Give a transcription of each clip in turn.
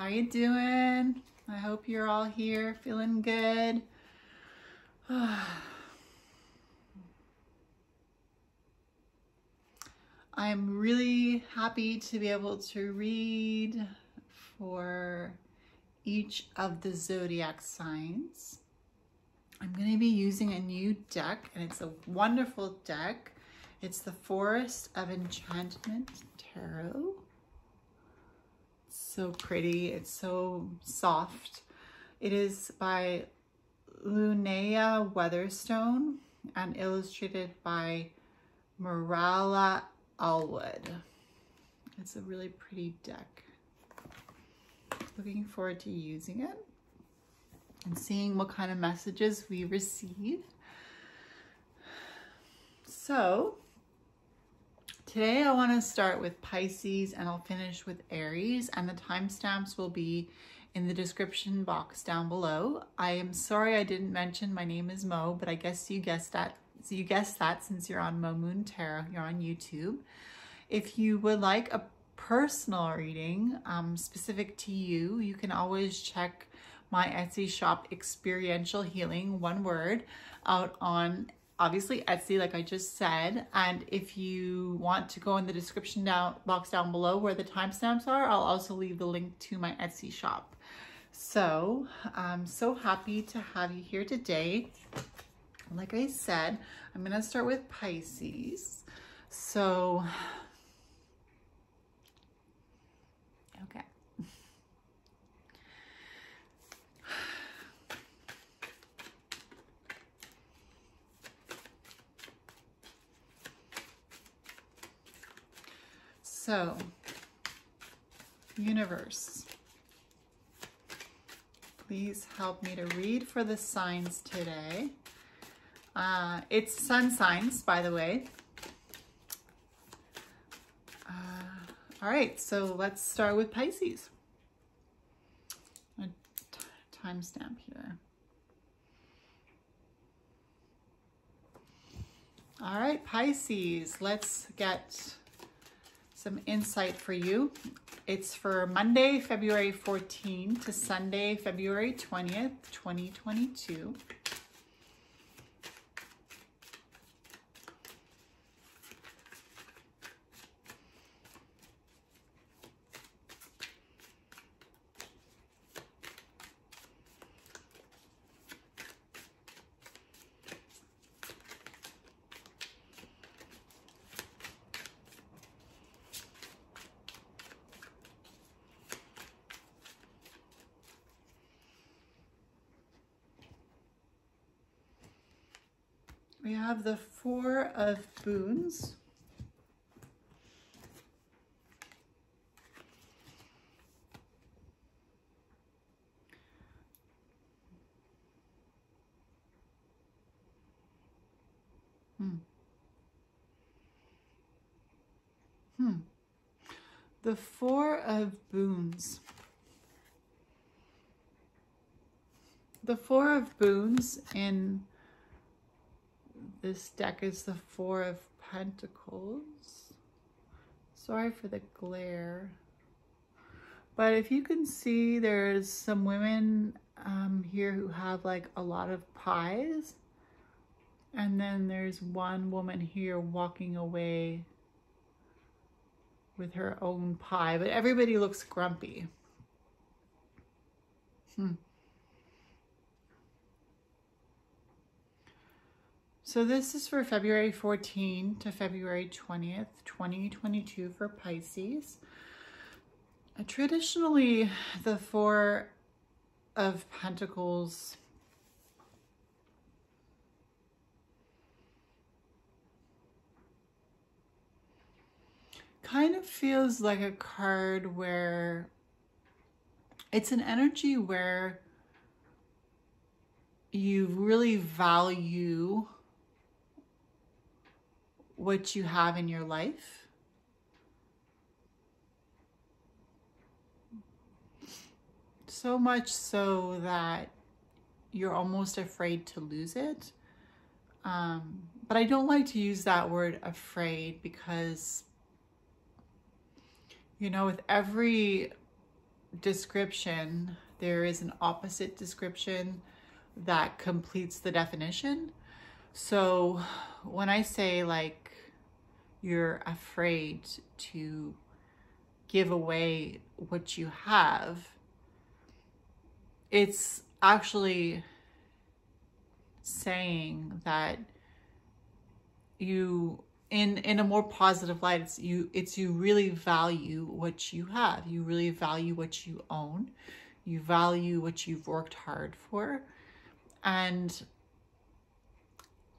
How you doing? I hope you're all here feeling good. I'm really happy to be able to read for each of the zodiac signs. I'm going to be using a new deck, and it's a wonderful deck. It's the Forest of Enchantment Tarot. It's so pretty. It's so soft. It is by Lunea Weatherstone and illustrated by Marala Allwood. It's a really pretty deck. Looking forward to using it and seeing what kind of messages we receive. So today I want to start with Pisces and I'll finish with Aries, and the timestamps will be in the description box down below. I am sorry I didn't mention my name is Mo, but I guess you guessed that. So you guessed that since you're on Mo Moon Tarot, you're on YouTube. If you would like a personal reading specific to you, you can always check my Etsy shop, Experiential Healing, one word, out on obviously Etsy, like I just said. And if you want to go in the description box down below where the timestamps are, I'll also leave the link to my Etsy shop. So I'm so happy to have you here today. Like I said, I'm going to start with Pisces. So, okay. So, universe, please help me to read for the signs today. It's sun signs, by the way. All right, so let's start with Pisces. A timestamp here. All right, Pisces, let's get some insight for you. It's for Monday, February 14th to Sunday, February 20th, 2022. We have the Four of Boons. The Four of Boons. The Four of Boons in this deck is the Four of Pentacles. Sorry for the glare. But if you can see, there's some women here who have like a lot of pies. And then there's one woman here walking away with her own pie. But everybody looks grumpy. So this is for February 14th to February 20th, 2022 for Pisces. Traditionally, the Four of Pentacles kind of feels like a card where it's an energy where you really value what you have in your life. So much so that you're almost afraid to lose it. But I don't like to use that word afraid because, you know, with every description, there is an opposite description that completes the definition. So when I say like you're afraid to give away what you have, it's actually saying that you, in a more positive light, it's you really value what you have. You really value what you own. You value what you've worked hard for. And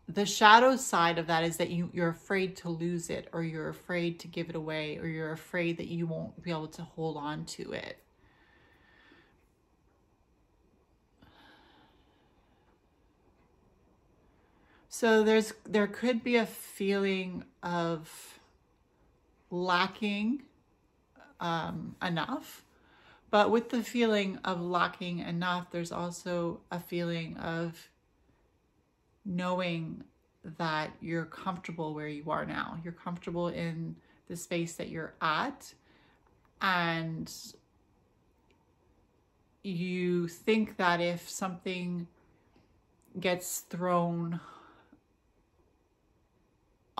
the shadow side of that is that you're afraid to lose it, or you're afraid to give it away, or you're afraid that you won't be able to hold on to it. So there could be a feeling of lacking enough, but with the feeling of lacking enough, there's also a feeling of knowing that you're comfortable where you are now. You're comfortable in the space that you're at, and you think that if something gets thrown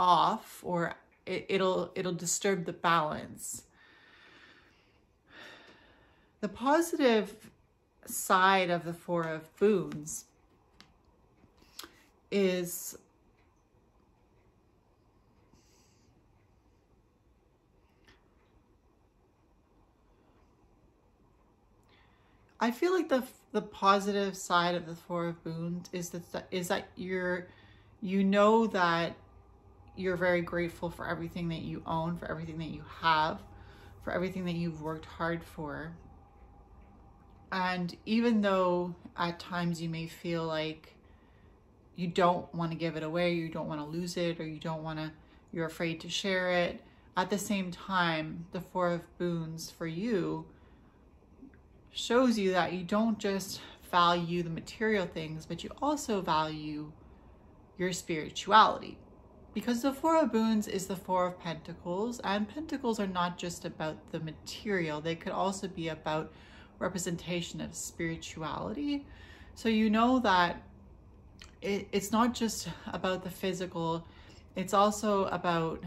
off, or it'll disturb the balance. The positive side of the Four of Boons is I feel like the positive side of the Four of Boons is that you know that you're very grateful for everything that you own, for everything that you have, for everything that you've worked hard for. And even though at times you may feel like you don't want to give it away, you don't want to lose it, or you're afraid to share it, at the same time, the Four of Boons for you shows you that you don't just value the material things, but you also value your spirituality. Because the Four of Boons is the Four of Pentacles, and Pentacles are not just about the material. They could also be about representation of spirituality. So you know that it's not just about the physical, it's also about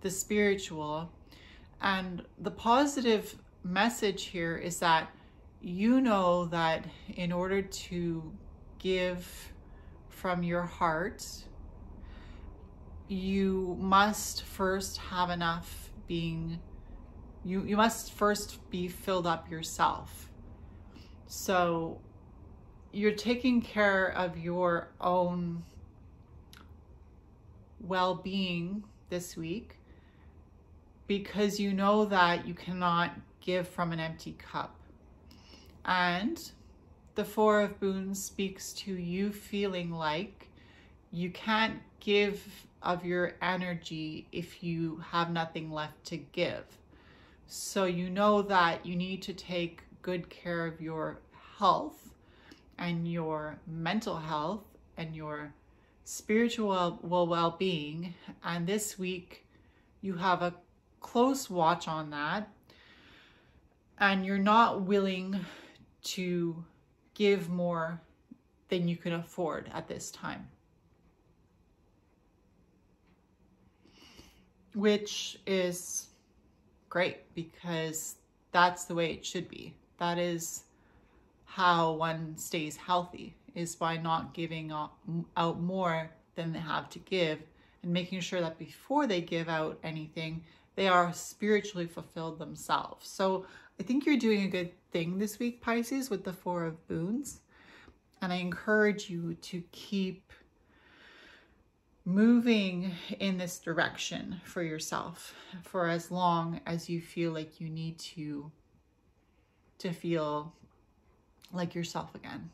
the spiritual. And the positive message here is that you know that in order to give from your heart, you must first have enough being, you must first be filled up yourself. So you're taking care of your own well-being this week because you know that you cannot give from an empty cup. And the Four of Boons speaks to you feeling like you can't give of your energy if you have nothing left to give. So you know that you need to take good care of your health and your mental health and your spiritual well-being. And this week you have a close watch on that, and you're not willing to give more than you can afford at this time. Which is great, because that's the way it should be. That is how one stays healthy, is by not giving out more than they have to give, and making sure that before they give out anything, they are spiritually fulfilled themselves. So I think you're doing a good thing this week, Pisces, with the Four of Boons. And I encourage you to keep moving in this direction for yourself for as long as you feel like you need to feel like yourself again.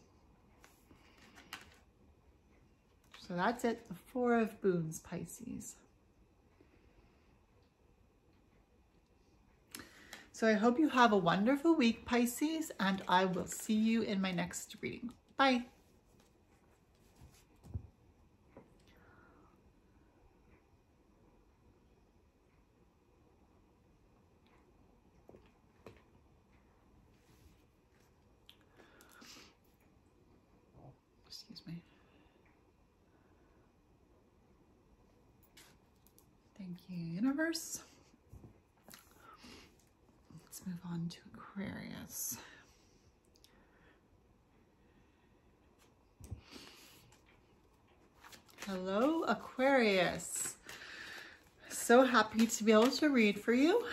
So that's it, the Four of Boons, Pisces. So I hope you have a wonderful week, Pisces, and I will see you in my next reading. Bye. Excuse me. Thank you, universe. Let's move on to Aquarius. Hello, Aquarius. So happy to be able to read for you.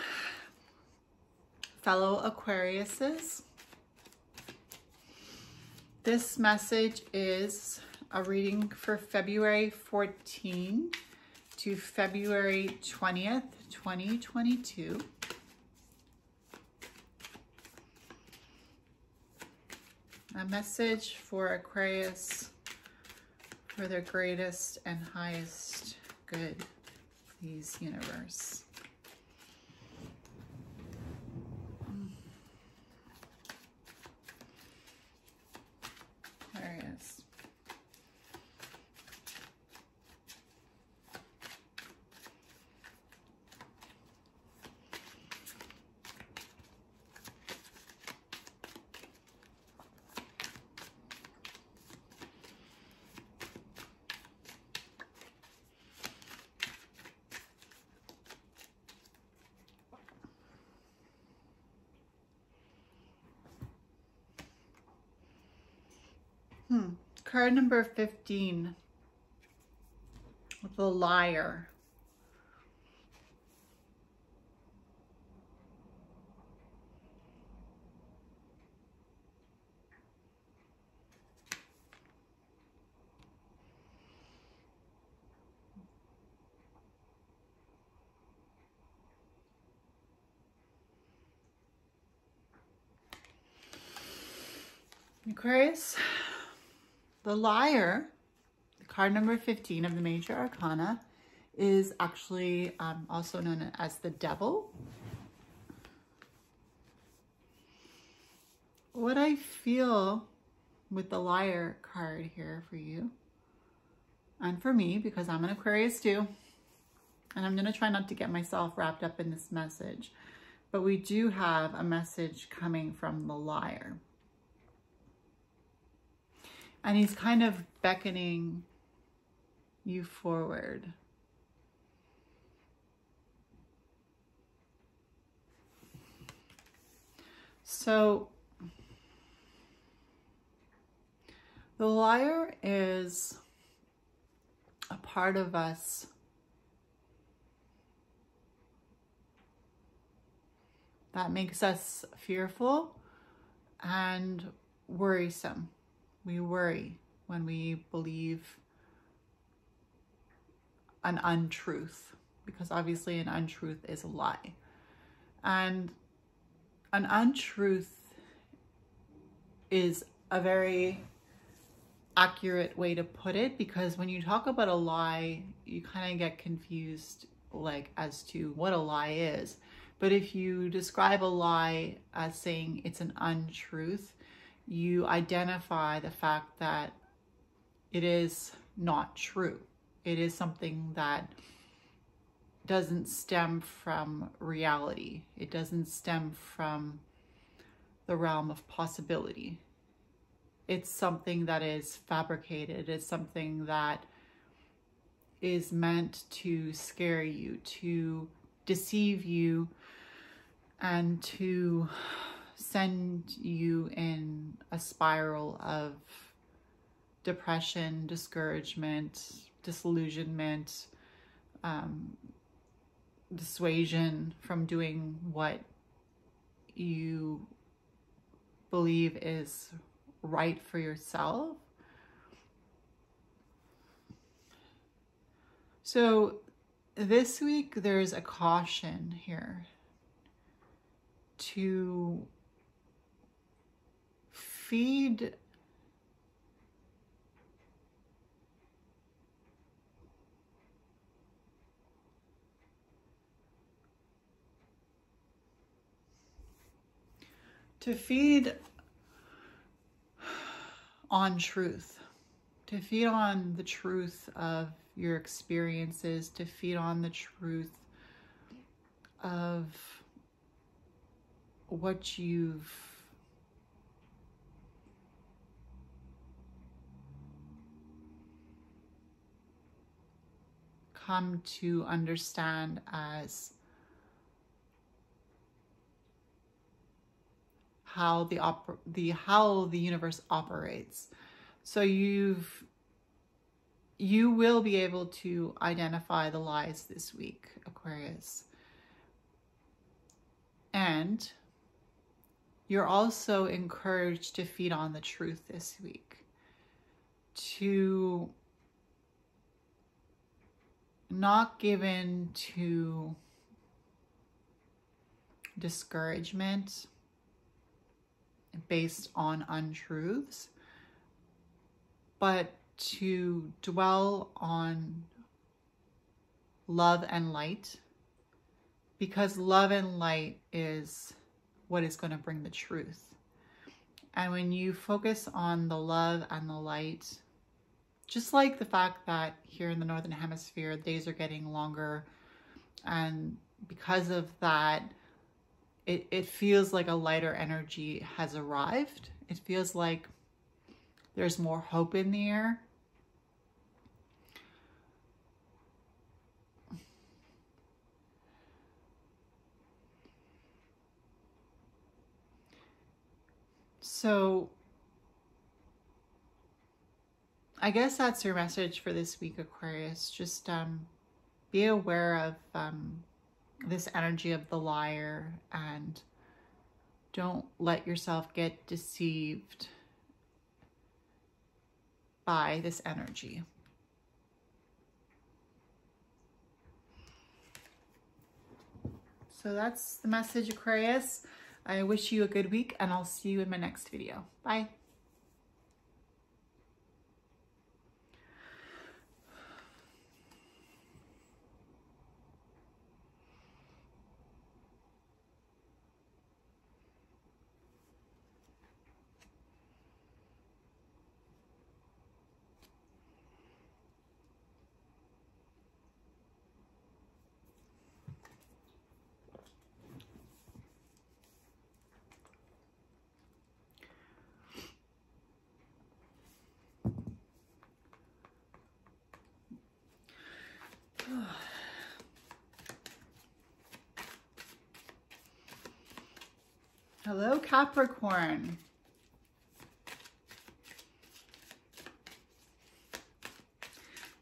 Fellow Aquariuses. This message is a reading for February 14 to February 20th, 2022. A message for Aquarius for their greatest and highest good, please, universe. Aquarius. Card number 15, the Liar. Aquarius. The Liar, card number 15 of the Major Arcana, is actually also known as the Devil. What I feel with the Liar card here for you, and for me, because I'm an Aquarius too, and I'm going to try not to get myself wrapped up in this message, but we do have a message coming from the Liar. And he's kind of beckoning you forward. So, the Liar is a part of us that makes us fearful and worrisome. We worry when we believe an untruth, because obviously an untruth is a lie. And an untruth is a very accurate way to put it, because when you talk about a lie, you kind of get confused like as to what a lie is. But if you describe a lie as saying it's an untruth, you identify the fact that it is not true. It is something that doesn't stem from reality. It doesn't stem from the realm of possibility. It's something that is fabricated. It's something that is meant to scare you, to deceive you, and to send you in a spiral of depression, discouragement, disillusionment, dissuasion from doing what you believe is right for yourself. So this week there's a caution here to feed on truth, to feed on the truth of your experiences, to feed on the truth of what you've . 'Cause come to understand as how the universe operates. So you will be able to identify the lies this week, Aquarius. And you're also encouraged to feed on the truth this week, to not give in to discouragement based on untruths, but to dwell on love and light, because love and light is what is going to bring the truth. And when you focus on the love and the light, just like the fact that here in the Northern Hemisphere, days are getting longer, and because of that, it feels like a lighter energy has arrived. It feels like there's more hope in the air. So I guess that's your message for this week, Aquarius. Just be aware of this energy of the liar, and don't let yourself get deceived by this energy. So that's the message, Aquarius. I wish you a good week, and I'll see you in my next video. Bye. Hello, Capricorn.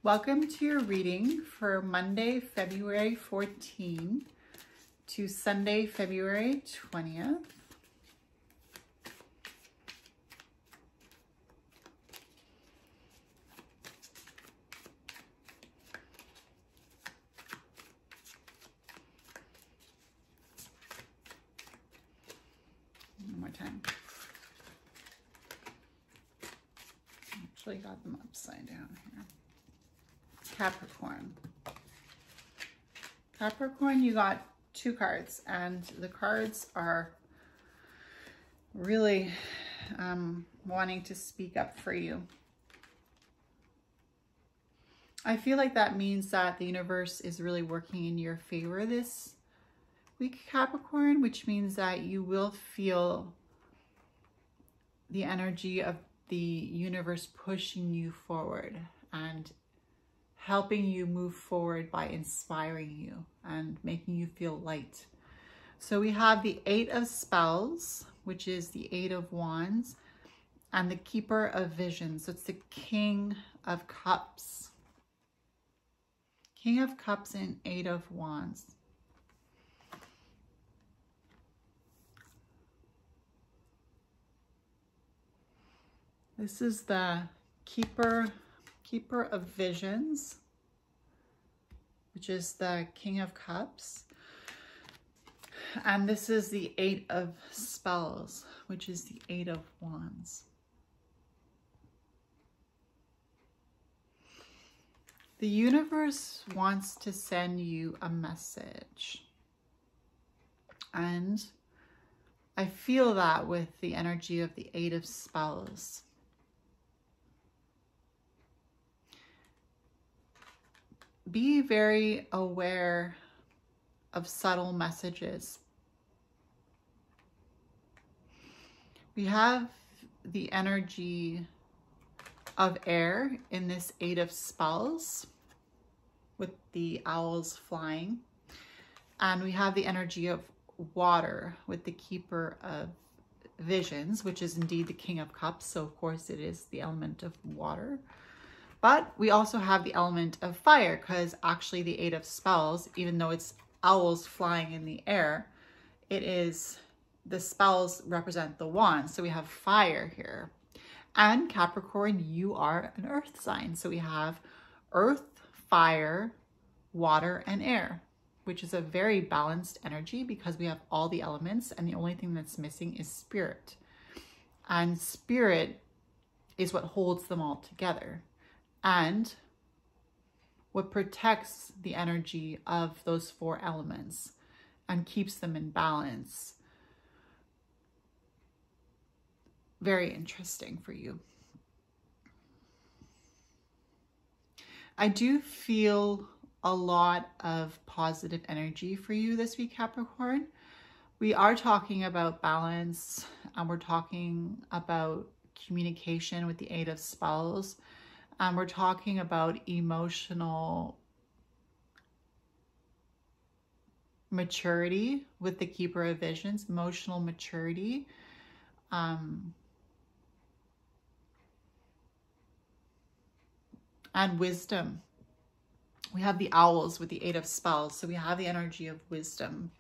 Welcome to your reading for Monday, February 14 to Sunday, February 20th. One more time. Actually got them upside down here. Capricorn. Capricorn, you got two cards, and the cards are really wanting to speak up for you. I feel like that means that the universe is really working in your favor this week, Capricorn, which means that you will feel the energy of the universe pushing you forward and helping you move forward by inspiring you and making you feel light. So we have the Eight of Spells, which is the Eight of Wands, and the Keeper of Visions. So it's the King of Cups. King of Cups and Eight of Wands. This is the Keeper of Visions, which is the King of Cups. And this is the Eight of Spells, which is the Eight of Wands. The universe wants to send you a message. And I feel that with the energy of the Eight of Spells. Be very aware of subtle messages. We have the energy of air in this Eight of Spells. with the owls flying. And we have the energy of water with the keeper of visions, which is indeed the King of Cups. So of course it is the element of water. But we also have the element of fire, because actually the Eight of Spells, even though it's owls flying in the air, it is, the spells represent the wand. So we have fire here. And Capricorn, you are an earth sign. So we have earth, fire, water, and air, which is a very balanced energy because we have all the elements, and the only thing that's missing is spirit. And spirit is what holds them all together and what protects the energy of those four elements and keeps them in balance. Very interesting for you. I do feel a lot of positive energy for you this week, Capricorn. We are talking about balance, and we're talking about communication with the Eight of Spells, and we're talking about emotional maturity with the Keeper of Visions, emotional maturity. And wisdom. We have the owls with the Eight of Spells, so we have the energy of wisdom.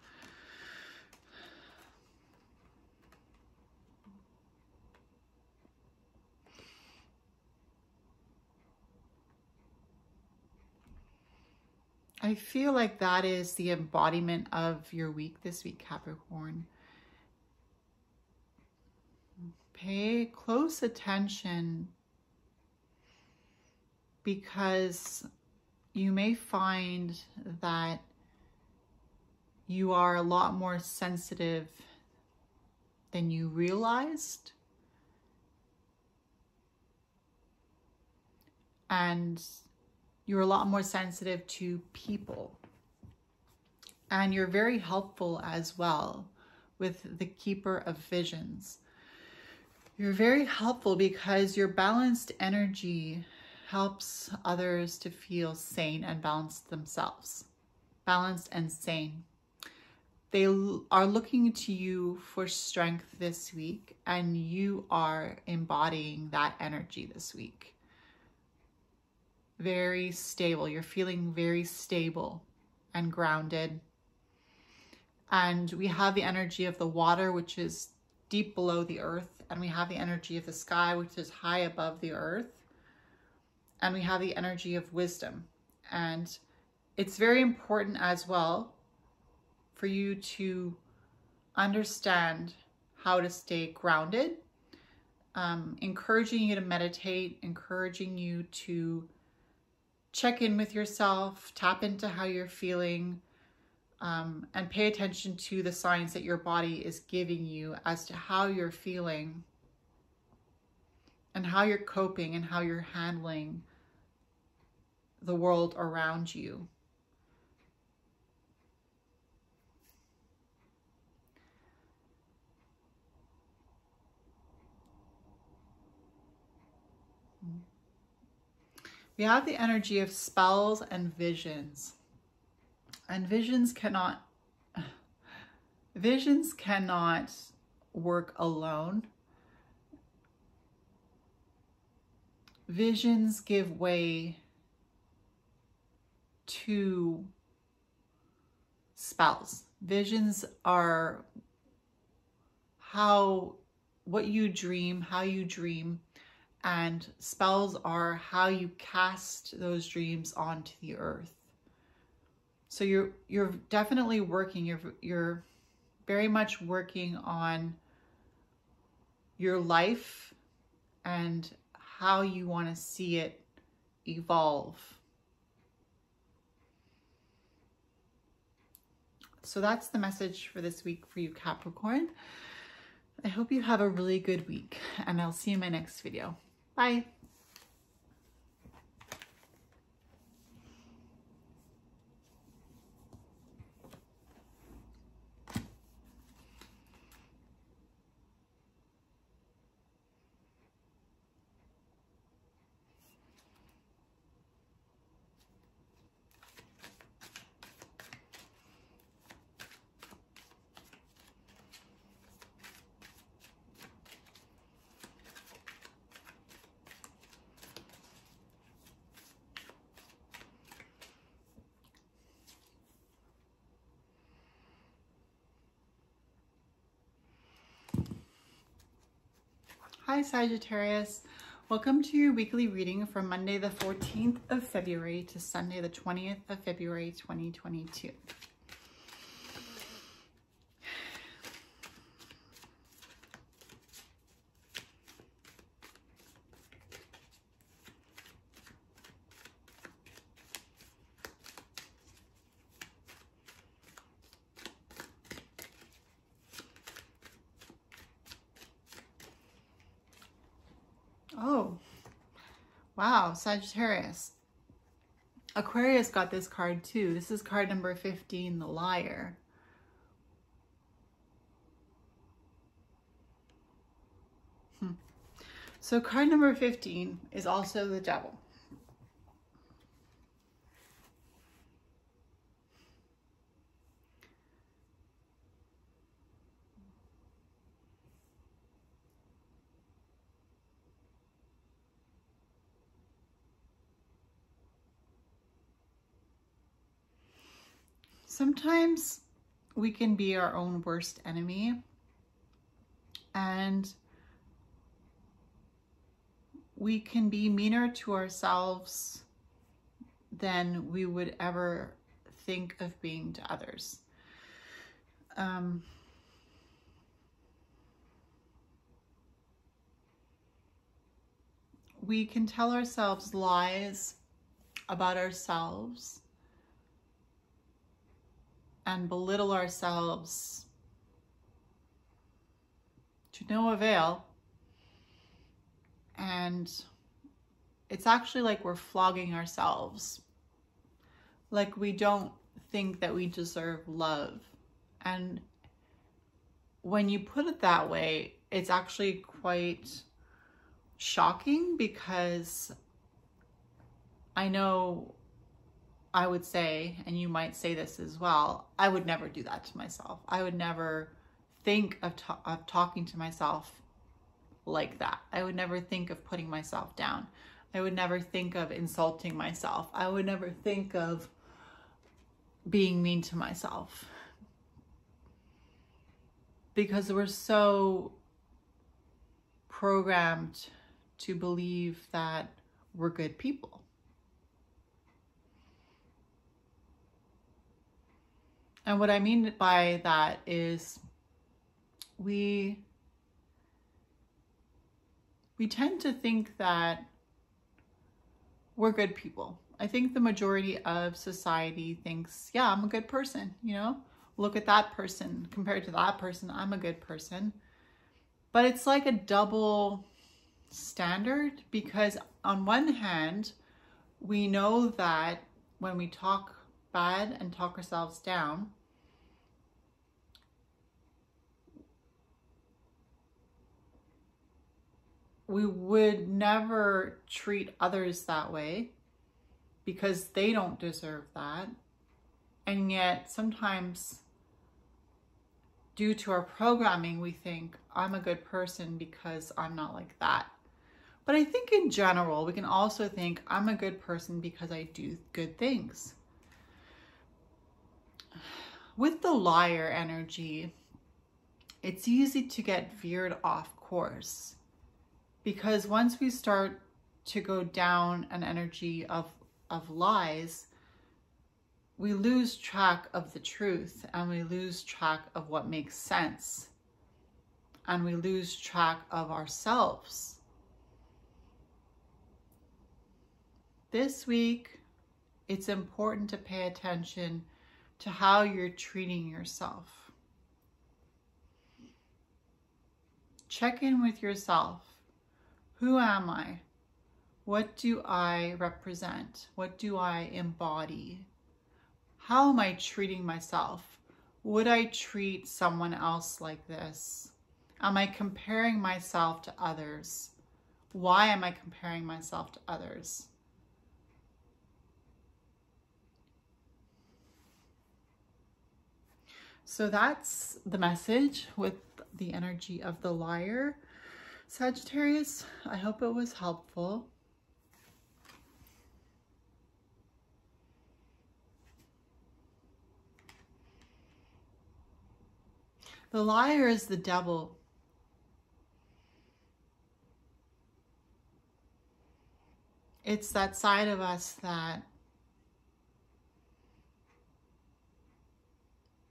I feel like that is the embodiment of your week this week, Capricorn. Pay close attention, because you may find that you are a lot more sensitive than you realized. And you're a lot more sensitive to people. And you're very helpful as well with the Keeper of Visions. You're very helpful because your balanced energy helps others to feel sane and balanced themselves. Balanced and sane. They are looking to you for strength this week, and you are embodying that energy this week. Very stable. You're feeling very stable and grounded. And we have the energy of the water, which is deep below the earth. And we have the energy of the sky, which is high above the earth. And we have the energy of wisdom. And it's very important as well for you to understand how to stay grounded, encouraging you to meditate, encouraging you to check in with yourself, tap into how you're feeling, and pay attention to the signs that your body is giving you as to how you're feeling and how you're coping and how you're handling the world around you. We have the energy of spells and visions. And visions cannot work alone. Visions give way to spells. Visions are what you dream, how you dream, and spells are how you cast those dreams onto the earth. So you're definitely working, you're very much working on your life and how you want to see it evolve. So that's the message for this week for you, Capricorn. I hope you have a really good week, and I'll see you in my next video. Bye. Hi Sagittarius, welcome to your weekly reading from Monday the 14th of February to Sunday the 20th of February 2022. Oh, wow, Sagittarius. Aquarius got this card too. This is card number 15, the Liar. So card number 15 is also the Devil. Sometimes we can be our own worst enemy, and we can be meaner to ourselves than we would ever think of being to others. We can tell ourselves lies about ourselves and belittle ourselves to no avail. And it's actually like we're flogging ourselves. Like we don't think that we deserve love. And when you put it that way, it's actually quite shocking, because I know I would say, and you might say this as well, I would never do that to myself. I would never think of talking to myself like that. I would never think of putting myself down. I would never think of insulting myself. I would never think of being mean to myself, because we're so programmed to believe that we're good people. And what I mean by that is we tend to think that we're good people. I think the majority of society thinks, yeah, I'm a good person, you know? Look at that person. Compared to that person, I'm a good person. But it's like a double standard, because on one hand, we know that when we talk bad and talk ourselves down, we would never treat others that way because they don't deserve that. And yet sometimes, due to our programming, we think I'm a good person because I'm not like that. But I think in general, we can also think I'm a good person because I do good things. With the Liar energy, it's easy to get veered off course, because once we start to go down an energy of lies, we lose track of the truth, and we lose track of what makes sense, and we lose track of ourselves. This week, it's important to pay attention to how you're treating yourself. Check in with yourself. Who am I? What do I represent? What do I embody? How am I treating myself? Would I treat someone else like this? Am I comparing myself to others? Why am I comparing myself to others? So that's the message with the energy of the Liar. Sagittarius, I hope it was helpful. The Liar is the devil. it's that side of us that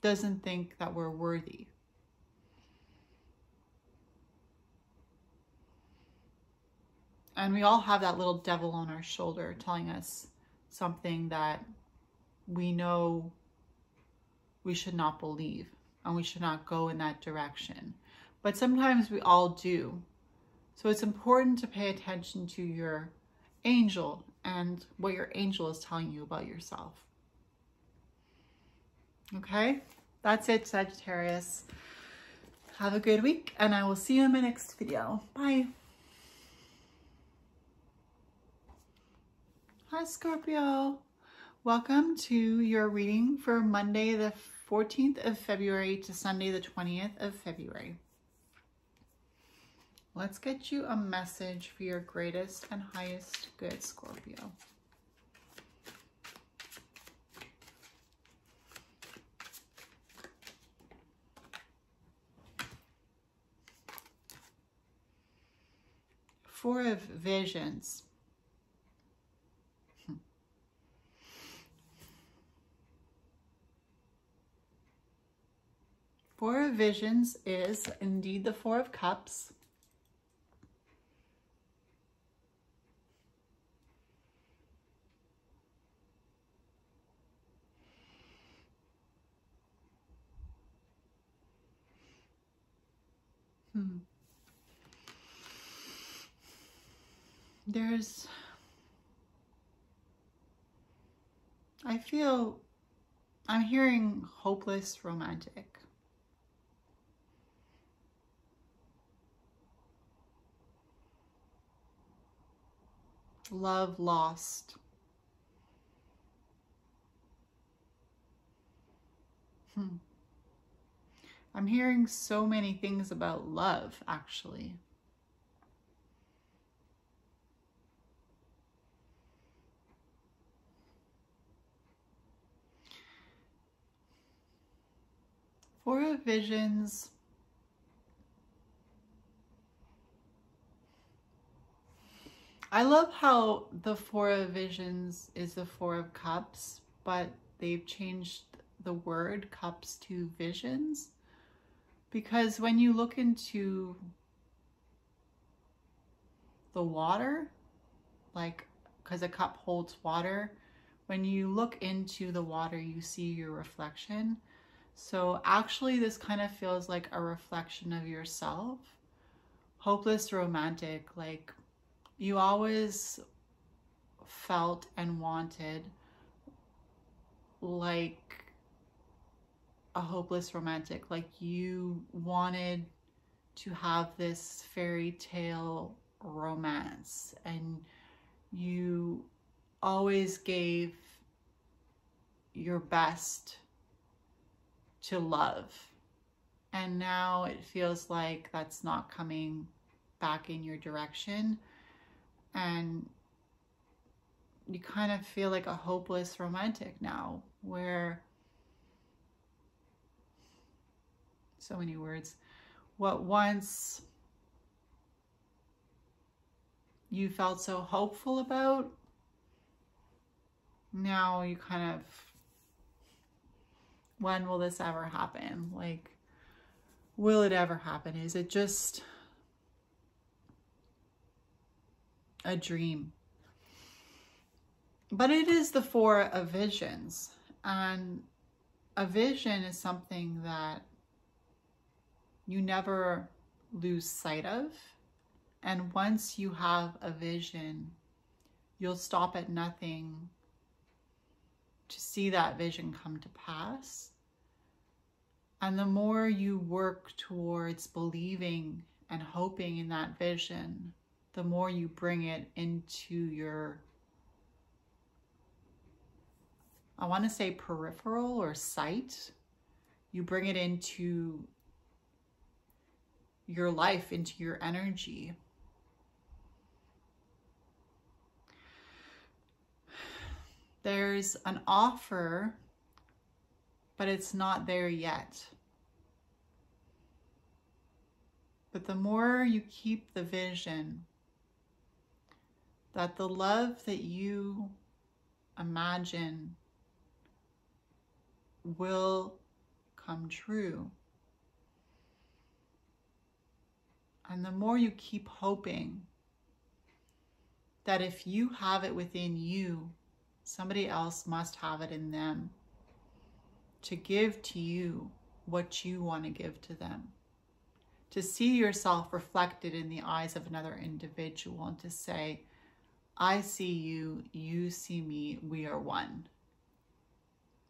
doesn't think that we're worthy. And we all have that little devil on our shoulder telling us something that we know we should not believe and we should not go in that direction. But sometimes we all do. So it's important to pay attention to your angel and what your angel is telling you about yourself. Okay, that's it, Sagittarius. Have a good week, and I will see you in my next video. Bye. Hi, Scorpio. Welcome to your reading for Monday, the 14th of February to Sunday, the 20th of February. Let's get you a message for your greatest and highest good, Scorpio. Four of Visions. Four of Visions is indeed the Four of Cups. I'm hearing hopeless romantic. Love lost. I'm hearing so many things about love, actually. Four of Visions. I love how the Four of Visions is the Four of Cups, but they've changed the word cups to visions. Because when you look into the water, like, because a cup holds water, when you look into the water, you see your reflection. So actually, this kind of feels like a reflection of yourself. Hopeless romantic, like you always felt and wanted like a hopeless romantic, like you wanted to have this fairy tale romance, and you always gave your best to love. And now it feels like that's not coming back in your direction, and you kind of feel like a hopeless romantic now, where, so many words, what once you felt so hopeful about, now you kind of, when will this ever happen? Like, will it ever happen? Is it just a dream? But it is the Four of Visions, and a vision is something that you never lose sight of. And once you have a vision, you'll stop at nothing to see that vision come to pass. And the more you work towards believing and hoping in that vision, the more you bring it into your, I want to say peripheral or sight. You bring it into your life, into your energy. There's an offer, but it's not there yet. But the more you keep the vision, that the love that you imagine will come true. And the more you keep hoping that if you have it within you, somebody else must have it in them to give to you what you want to give to them. To see yourself reflected in the eyes of another individual and to say, I see you, you see me, we are one.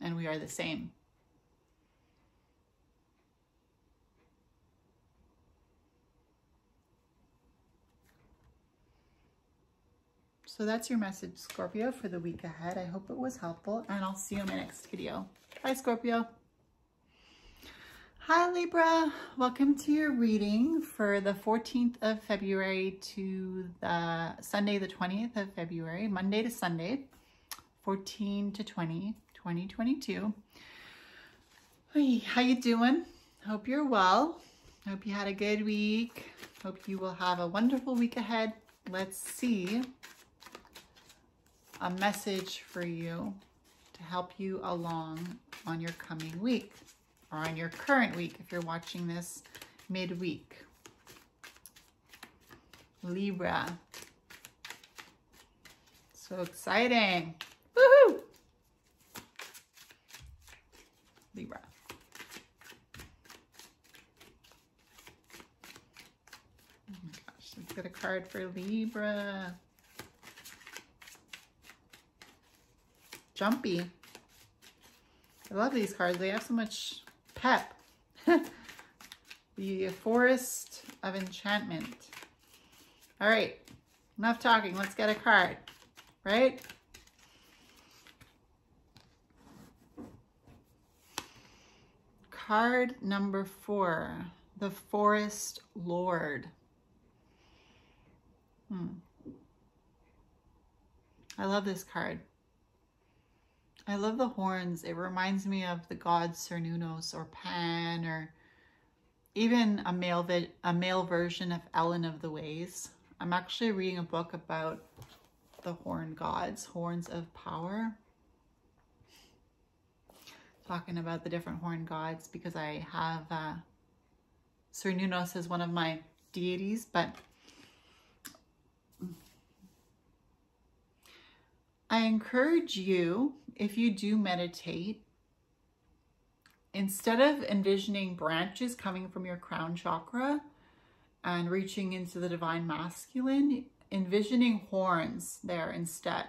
And we are the same. So that's your message, Scorpio, for the week ahead. I hope it was helpful, and I'll see you in my next video. Bye, Scorpio. Hi, Libra. Welcome to your reading for the 14th of February to the Sunday, the 20th of February, Monday to Sunday, 14 to 20, 2022. Hey, how you doing? Hope you're well. Hope you had a good week. Hope you will have a wonderful week ahead. Let's see a message for you to help you along on your coming week, or on your current week if you're watching this midweek. Libra. So exciting. Woohoo! Libra. Oh my gosh, let's get a card for Libra. Jumpy. I love these cards. They have so much pep. The Forest of Enchantment. All right. Enough talking. Let's get a card. Right? Card number 4. The Forest Lord. I love this card. I love the horns. It reminds me of the gods Cernunnos or Pan, or even a male version of Ellen of the Ways. I'm actually reading a book about the horn gods, horns of power. Talking about the different horn gods because I have Cernunnos as one of my deities, but I encourage you, if you do meditate, instead of envisioning branches coming from your crown chakra and reaching into the divine masculine, envisioning horns there instead.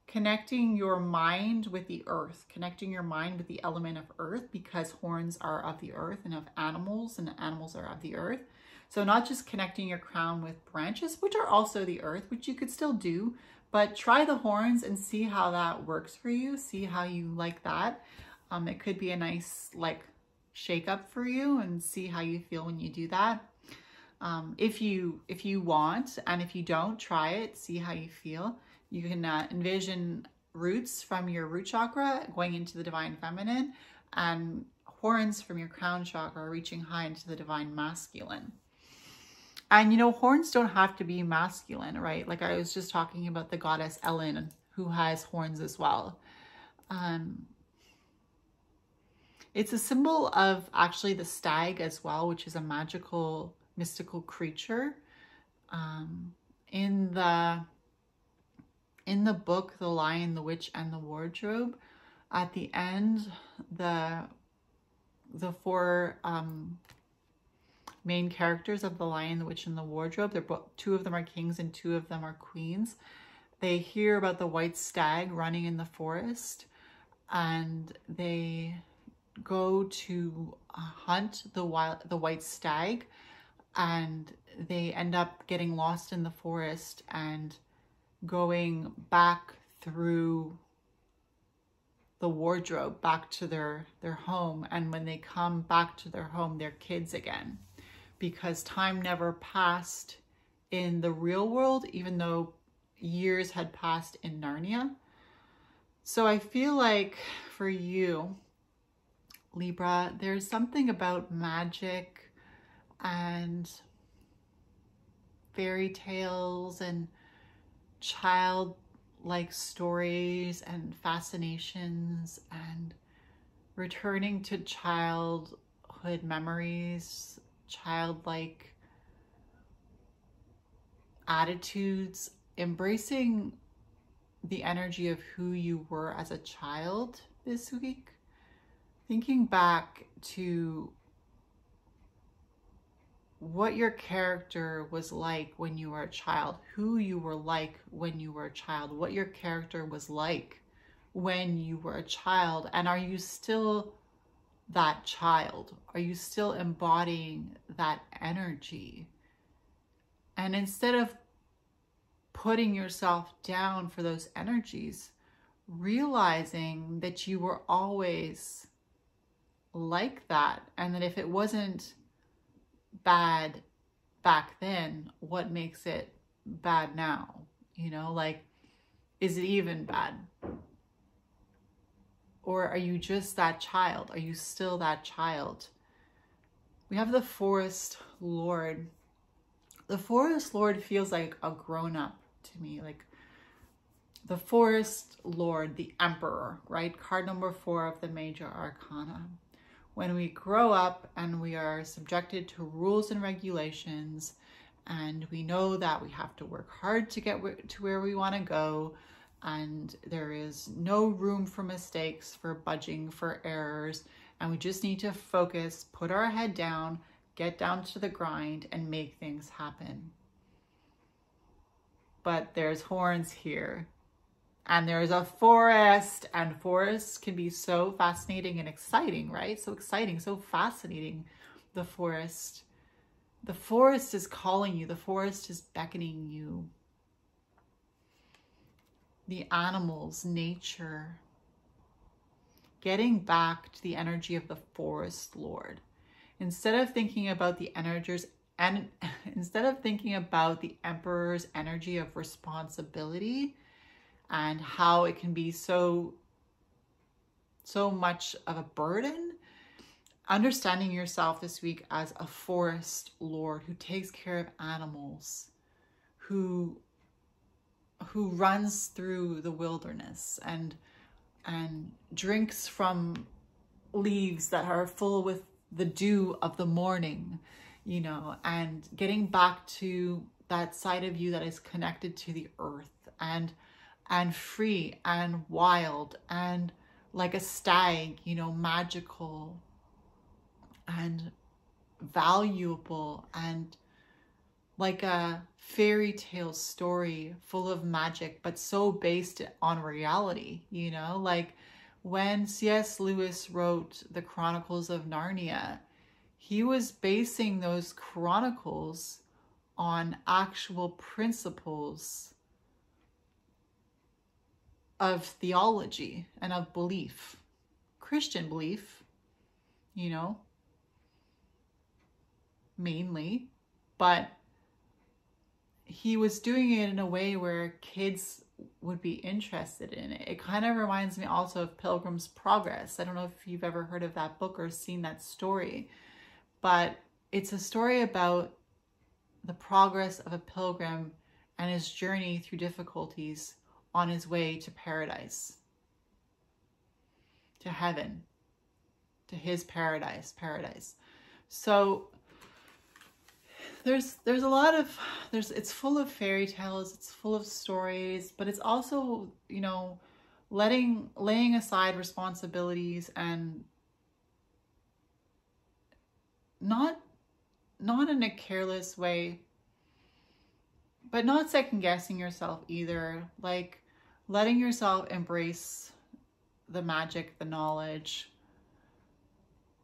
Connecting your mind with the earth, connecting your mind with the element of earth, because horns are of the earth and of animals, and animals are of the earth. So not just connecting your crown with branches, which are also the earth, which you could still do, but try the horns and see how that works for you. See how you like that. It could be a nice like shake up for you, and see how you feel when you do that. If you want, and if you don't, try it, see how you feel. You can envision roots from your root chakra going into the divine feminine, and horns from your crown chakra reaching high into the divine masculine. And, you know, horns don't have to be masculine, right? Like I was just talking about the goddess Ellen, who has horns as well. It's a symbol of actually the stag as well, which is a magical, mystical creature. In the book, The Lion, the Witch, and the Wardrobe, at the end, the 4 main characters of The Lion, the Witch, and the Wardrobe, they're both, 2 of them are kings and 2 of them are queens. They hear about the white stag running in the forest, and they go to hunt the white stag, and they end up getting lost in the forest and going back through the wardrobe back to their home. And when they come back to their home, they're kids again, because time never passed in the real world, even though years had passed in Narnia. So I feel like for you, Libra, there's something about magic and fairy tales and childlike stories and fascinations, and returning to childhood memories, childlike attitudes, embracing the energy of who you were as a child this week, thinking back to what your character was like when you were a child, who you were like when you were a child, what your character was like when you were a child, and are you still that child? Are you still embodying that energy? And instead of putting yourself down for those energies, realizing that you were always like that, and that if it wasn't bad back then, what makes it bad now? You know, like, is it even bad? Or are you just that child? Are you still that child? We have the Forest Lord. The Forest Lord feels like a grown-up to me, like the Forest Lord, the Emperor, right? Card number 4 of the Major Arcana. When we grow up and we are subjected to rules and regulations, and we know that we have to work hard to get to where we want to go, and there is no room for mistakes, for budging, for errors, and we just need to focus, put our head down, get down to the grind, and make things happen. But there's horns here. And there's a forest, and forests can be so fascinating and exciting, right? So exciting, so fascinating, the forest. The forest is calling you. The forest is beckoning you. The animals, nature. Getting back to the energy of the Forest Lord. Instead of thinking about the energies, and instead of thinking about the Emperor's energy of responsibility, and how it can be so much of a burden, understanding yourself this week as a Forest Lord who takes care of animals, who runs through the wilderness and drinks from leaves that are full with the dew of the morning, you know, and getting back to that side of you that is connected to the earth and free and wild and like a stag, you know, magical and valuable and like a fairy tale story full of magic, but so based on reality, you know, like when C.S. Lewis wrote the Chronicles of Narnia, he was basing those chronicles on actual principles of theology and of belief, Christian belief, you know, mainly, but he was doing it in a way where kids would be interested in it. It kind of reminds me also of Pilgrim's Progress. I don't know if you've ever heard of that book or seen that story, but it's a story about the progress of a pilgrim and his journey through difficulties on his way to paradise, to heaven, to his paradise. So there's a lot of, it's full of fairy tales, it's full of stories, but it's also, you know, laying aside responsibilities and not in a careless way, but not second guessing yourself either, like letting yourself embrace the magic, the knowledge,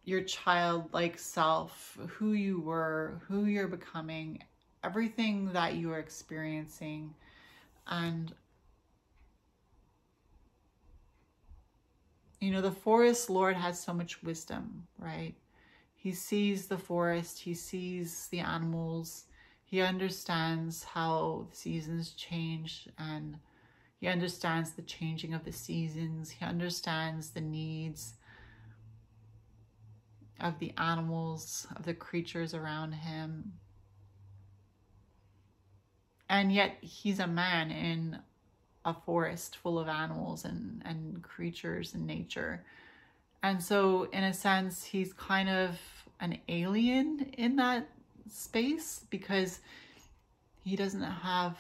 your childlike self, who you were, who you're becoming, everything that you are experiencing. And, you know, the Forest Lord has so much wisdom, right? He sees the forest, he sees the animals, he understands how the seasons change, and he understands the changing of the seasons. He understands the needs of the animals, of the creatures around him. And yet he's a man in a forest full of animals and creatures and nature. And so in a sense, he's kind of an alien in that space because he doesn't have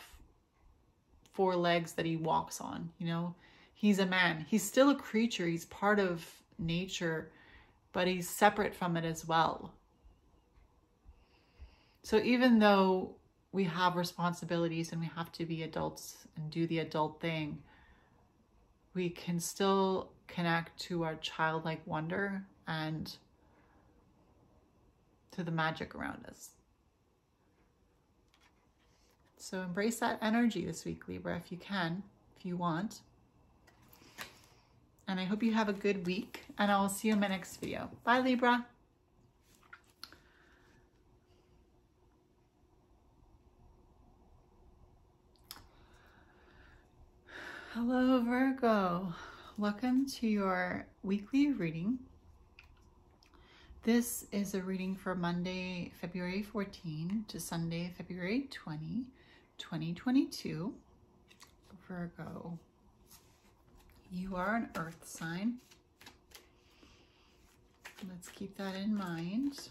4 legs that he walks on, you know. He's a man. He's still a creature. He's part of nature, but he's separate from it as well. So even though we have responsibilities and we have to be adults and do the adult thing, we can still connect to our childlike wonder and to the magic around us. So embrace that energy this week, Libra, if you can, if you want. And I hope you have a good week, and I will see you in my next video. Bye, Libra. Hello, Virgo. Welcome to your weekly reading. This is a reading for Monday, February 14 to Sunday, February 20, 2022. Virgo, you are an earth sign. Let's keep that in mind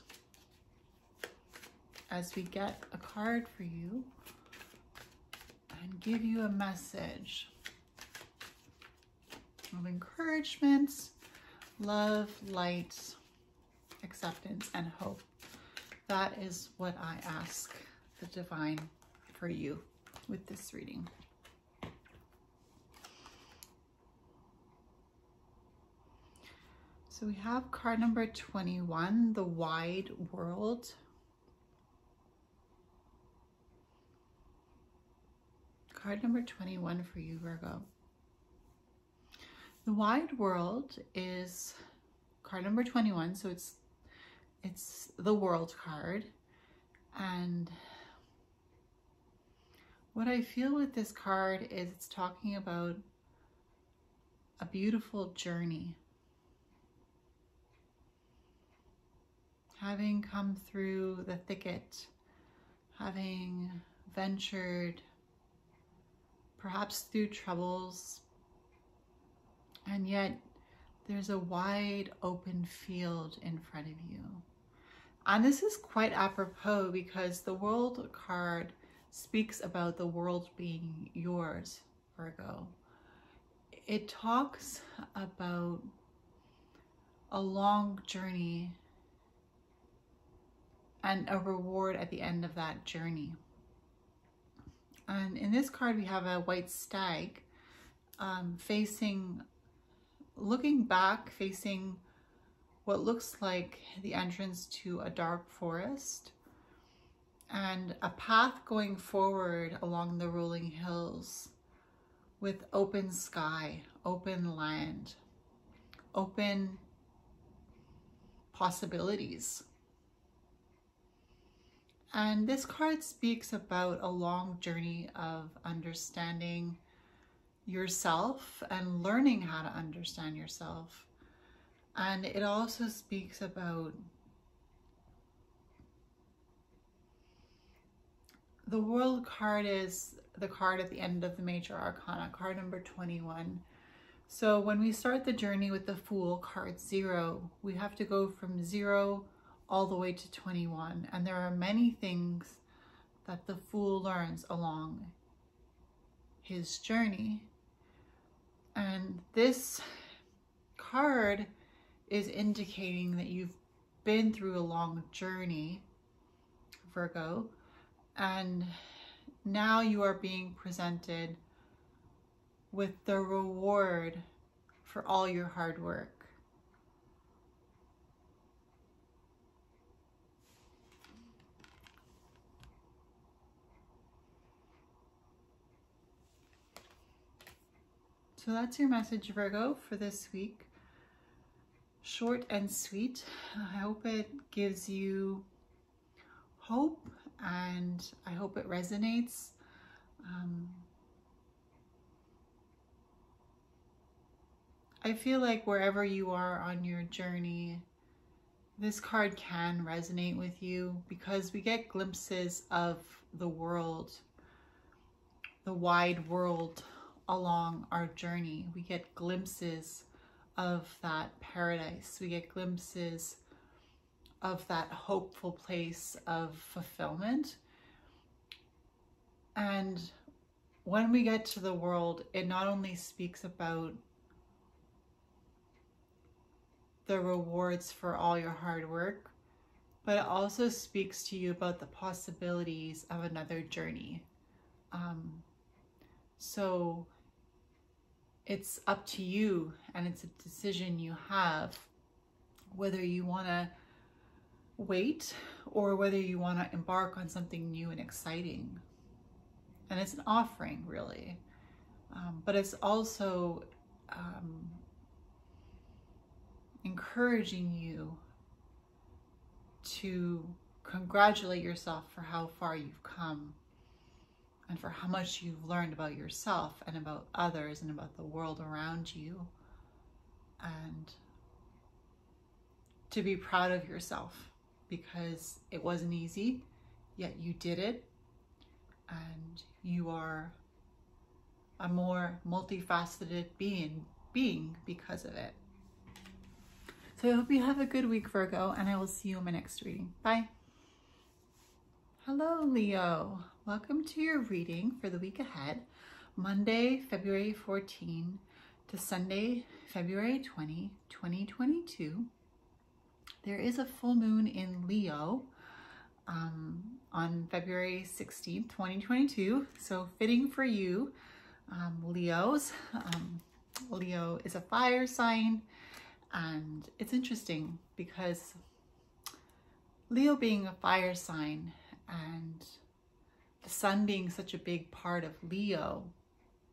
as we get a card for you and give you a message of encouragement, love, light, acceptance, and hope. That is what I ask the divine for you with this reading. So we have card number 21, the wide world. Card number 21 for you, Virgo. The wide world is card number 21, so it's the world card. And what I feel with this card is it's talking about a beautiful journey. Having come through the thicket, having ventured perhaps through troubles, and yet there's a wide open field in front of you. And this is quite apropos because the world card speaks about the world being yours, Virgo. It talks about a long journey and a reward at the end of that journey. And in this card, we have a white stag looking back, facing what looks like the entrance to a dark forest and a path going forward along the rolling hills with open sky, open land, open possibilities. And this card speaks about a long journey of understanding yourself and learning how to understand yourself. And it also speaks about the world card is the card at the end of the major arcana, card number 21. So when we start the journey with the Fool, card 0, we have to go from 0 all the way to 21. And there are many things that the Fool learns along his journey. And this card is indicating that you've been through a long journey, Virgo, and now you are being presented with the reward for all your hard work. So that's your message, Virgo, for this week. Short and sweet. I hope it gives you hope, and I hope it resonates. I feel like wherever you are on your journey, this card can resonate with you because we get glimpses of the world the wide world along our journey. We get glimpses of that paradise. We get glimpses of that hopeful place of fulfillment. And when we get to the world, it not only speaks about the rewards for all your hard work, but it also speaks to you about the possibilities of another journey. So it's up to you, and it's a decision you have, whether you want to wait or whether you want to embark on something new and exciting. And it's an offering, really. But it's also encouraging you to congratulate yourself for how far you've come and for how much you've learned about yourself and about others and about the world around you, and to be proud of yourself because it wasn't easy, yet you did it, and you are a more multifaceted being because of it. So I hope you have a good week, Virgo, and I will see you in my next reading. Bye. Hello, Leo. Welcome to your reading for the week ahead, Monday, February 14 to Sunday, February 20, 2022. There is a full moon in Leo on February 16th, 2022. So fitting for you, Leos. Leo is a fire sign. And it's interesting because Leo being a fire sign and the sun being such a big part of Leo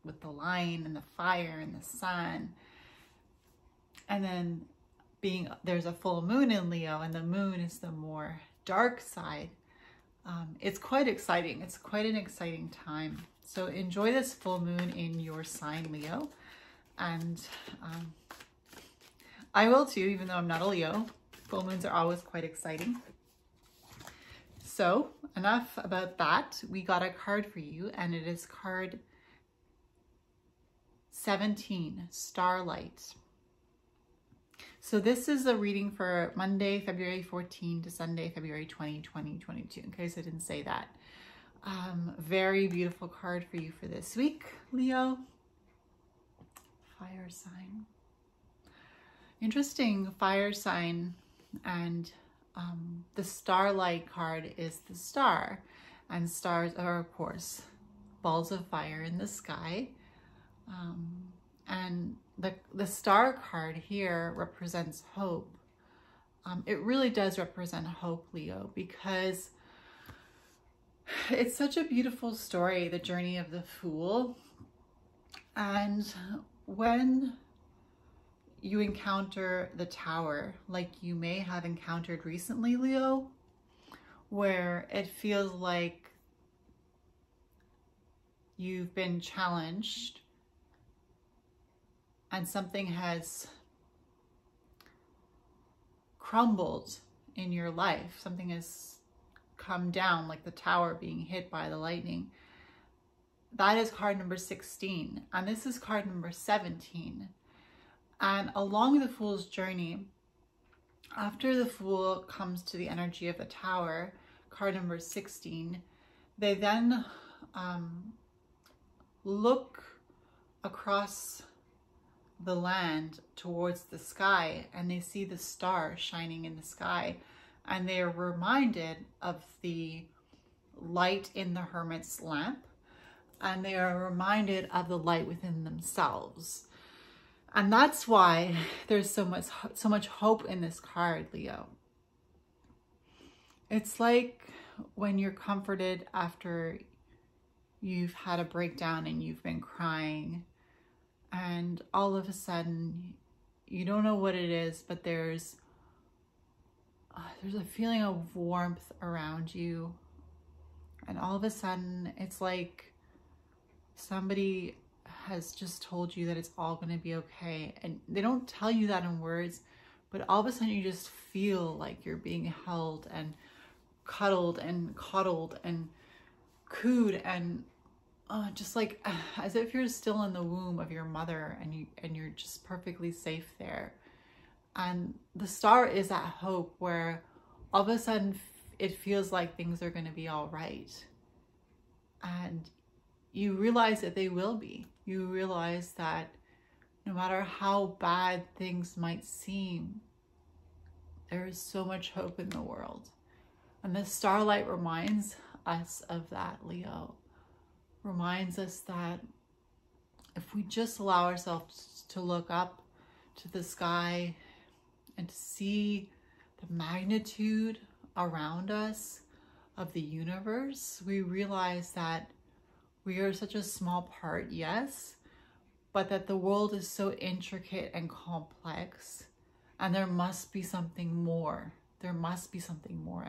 with the lion and the fire and the sun, and then there's a full moon in Leo and the moon is the more dark side. It's quite exciting. It's quite an exciting time. So enjoy this full moon in your sign, Leo. And I will too, even though I'm not a Leo. Full moons are always quite exciting. So enough about that. We got a card for you, and it is card 17, Starlight. So this is a reading for Monday, February 14 to Sunday, February 20, 2022, in case I didn't say that. Very beautiful card for you for this week, Leo. Fire sign. Interesting fire sign, and the starlight card is the star, and stars are, of course, balls of fire in the sky. And the star card here represents hope. It really does represent hope, Leo, because it's such a beautiful story, the journey of the Fool. And when you encounter the Tower, like you may have encountered recently, Leo, where it feels like you've been challenged and something has crumbled in your life, something has come down, like the tower being hit by the lightning. That is card number 16, and this is card number 17. And along the Fool's journey, after the Fool comes to the energy of the Tower, card number 16, they then look across the land towards the sky, and they see the star shining in the sky, and they are reminded of the light in the hermit's lamp, and they are reminded of the light within themselves. And that's why there's so much hope in this card, Leo. It's like when you're comforted after you've had a breakdown and you've been crying, and all of a sudden you don't know what it is, but there's a feeling of warmth around you, and all of a sudden it's like somebody has just told you that it's all going to be okay. And they don't tell you that in words, but all of a sudden you just feel like you're being held and cuddled and coddled and cooed, and just like as if you're still in the womb of your mother and you're just perfectly safe there. And the star is that hope where all of a sudden it feels like things are going to be all right. And you realize that they will be. You realize that no matter how bad things might seem, there is so much hope in the world. And the starlight reminds us of that, Leo. Reminds us that if we just allow ourselves to look up to the sky and to see the magnitude around us of the universe, we realize that we are such a small part, yes, but that the world is so intricate and complex, and there must be something more. There must be something more.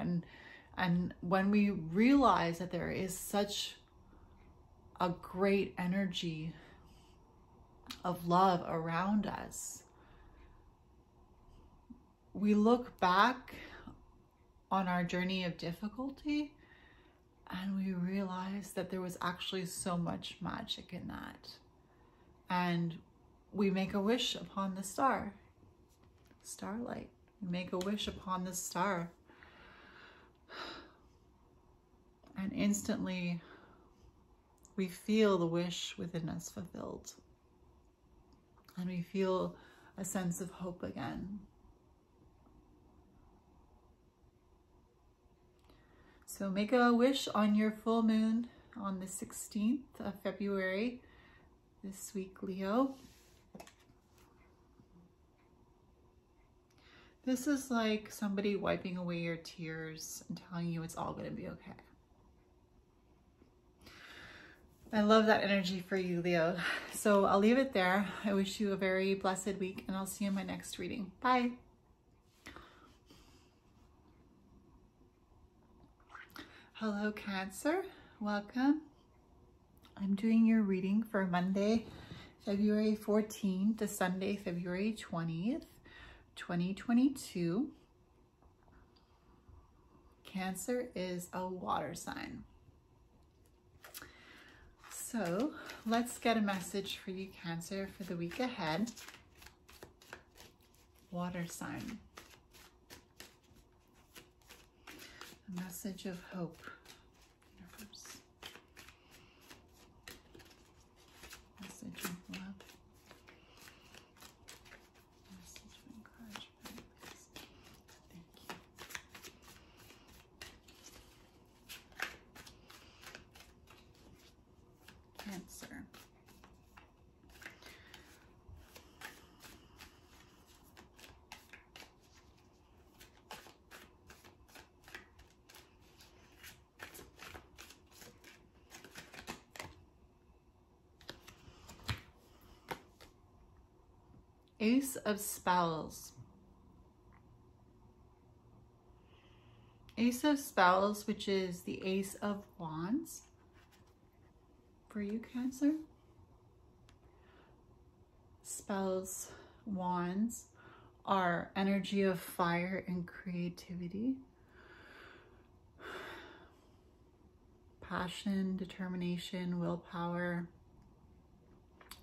And when we realize that there is such a great energy of love around us, we look back on our journey of difficulty and we realize that there was actually so much magic in that. And we make a wish upon the starlight. We make a wish upon the star. And instantly we feel the wish within us fulfilled. And we feel a sense of hope again. So make a wish on your full moon on the 16th of February this week, Leo. This is like somebody wiping away your tears and telling you it's all going to be okay. I love that energy for you, Leo. So I'll leave it there. I wish you a very blessed week, and I'll see you in my next reading. Bye. Hello, Cancer. Welcome. I'm doing your reading for Monday, February 14th to Sunday, February 20th, 2022. Cancer is a water sign. So let's get a message for you, Cancer, for the week ahead. Water sign. A message of hope. Universe. Message of love. Message of encouragement. Thank you. Cancer. Ace of Spells. Ace of Spells, which is the Ace of Wands for you, Cancer. Spells, wands are energy of fire and creativity. Passion, determination, willpower,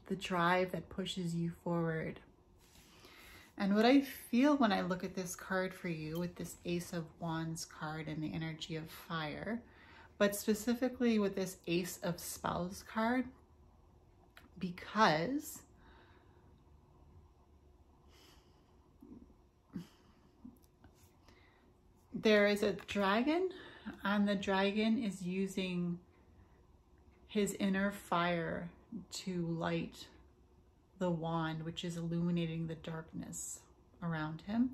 the drive that pushes you forward. And what I feel when I look at this card for you with this Ace of Wands card and the energy of fire, but specifically with this Ace of Spells card, because there is a dragon, and the dragon is using his inner fire to light the wand, which is illuminating the darkness around him.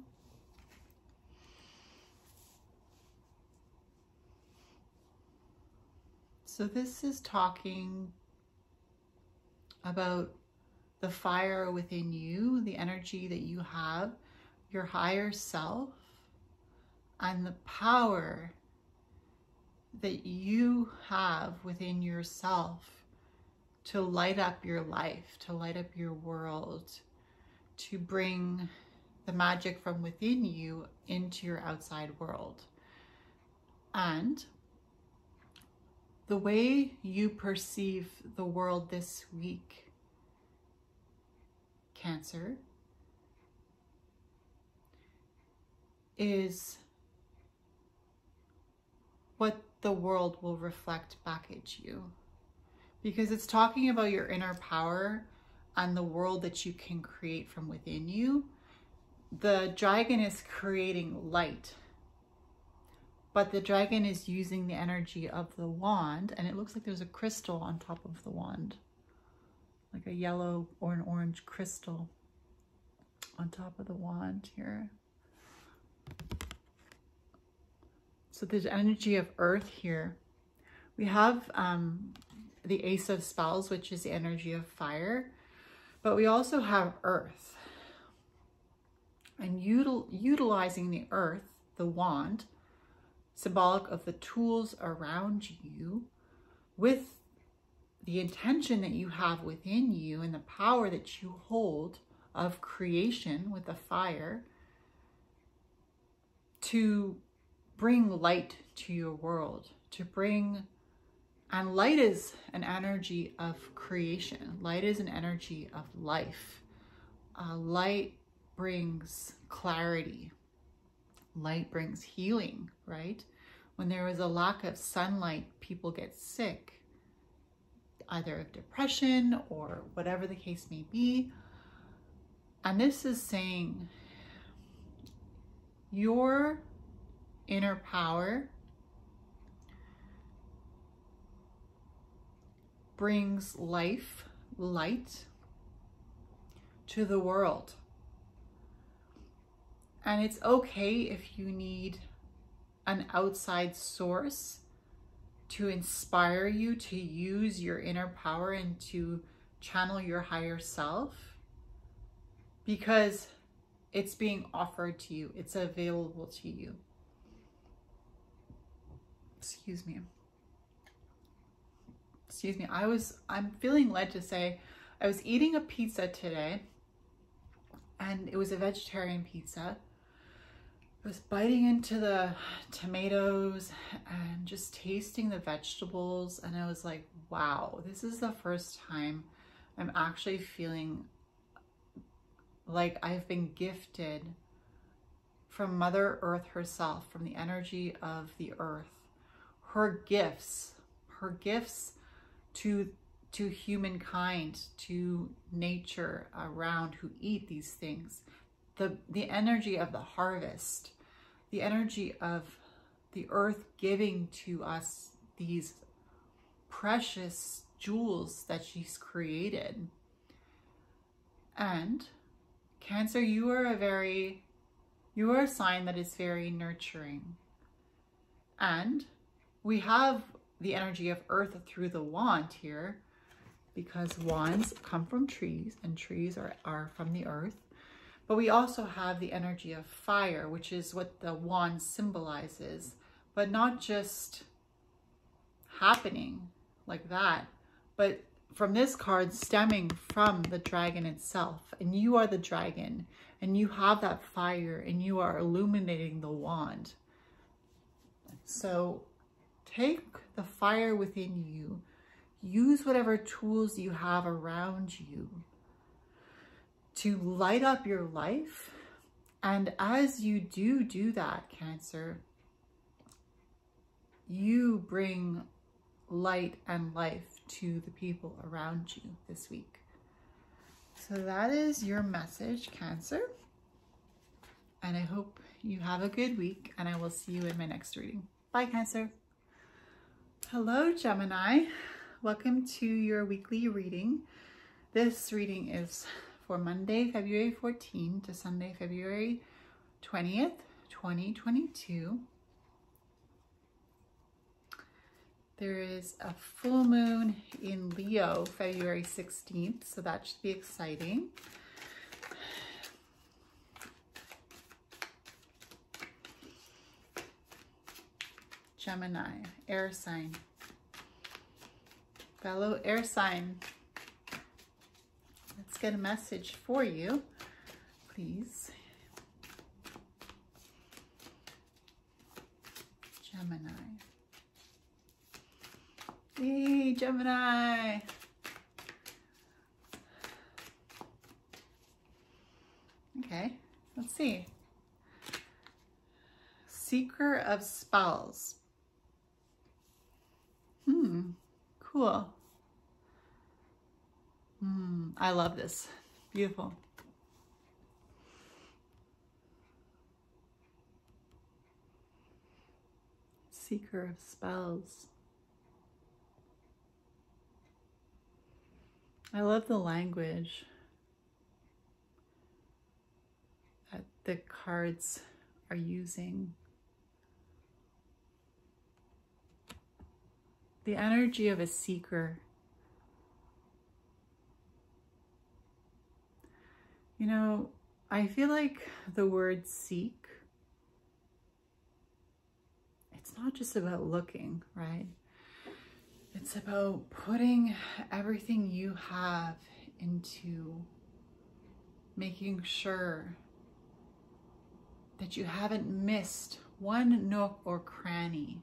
So this is talking about the fire within you, the energy that you have, your higher self, and the power that you have within yourself to light up your life, to light up your world, to bring the magic from within you into your outside world. And the way you perceive the world this week, Cancer, is what the world will reflect back at you. Because it's talking about your inner power and the world that you can create from within you. The dragon is creating light, but the dragon is using the energy of the wand, and it looks like there's a crystal on top of the wand, like a yellow or an orange crystal on top of the wand here. So there's energy of earth here. We have the Ace of Spells, which is the energy of fire, but we also have earth. And utilizing the earth, the wand, symbolic of the tools around you, with the intention that you have within you and the power that you hold of creation with the fire, to bring light to your world, to bring, and light is an energy of creation. Light is an energy of life. Light brings clarity. Light brings healing, right? When there is a lack of sunlight, people get sick, either of depression or whatever the case may be. And this is saying your inner power brings life, light to the world. And it's okay if you need an outside source to inspire you to use your inner power and to channel your higher self, because it's being offered to you. It's available to you. Excuse me. I'm feeling led to say, I was eating a pizza today, and it was a vegetarian pizza. I was biting into the tomatoes and just tasting the vegetables, and I was like, wow, this is the first time I'm actually feeling like I've been gifted from Mother Earth herself, from the energy of the earth, her gifts to humankind, to nature around who eat these things, the energy of the harvest, the energy of the earth giving to us these precious jewels that she's created. And Cancer, you are a sign that is very nurturing. And we have the energy of earth through the wand here, because wands come from trees and trees are from the earth. But we also have the energy of fire, which is what the wand symbolizes, but not just happening like that, but from this card stemming from the dragon itself. And you are the dragon, and you have that fire, and you are illuminating the wand. So take the fire within you, use whatever tools you have around you to light up your life. And as you do that, Cancer, you bring light and life to the people around you this week. So that is your message, Cancer. And I hope you have a good week, and I will see you in my next reading. Bye, Cancer. Hello, Gemini. Welcome to your weekly reading. This reading is for Monday, February 14 to Sunday, February 20th, 2022. There is a full moon in Leo, February 16th, so that should be exciting. Gemini, air sign. Fellow air sign, let's get a message for you, please. Gemini. Hey, Gemini. Okay, let's see. Seeker of spells. Cool. I love this. Beautiful. Seeker of spells. I love the language that the cards are using. The energy of a seeker. You know, I feel like the word seek, it's not just about looking, right? It's about putting everything you have into making sure that you haven't missed one nook or cranny,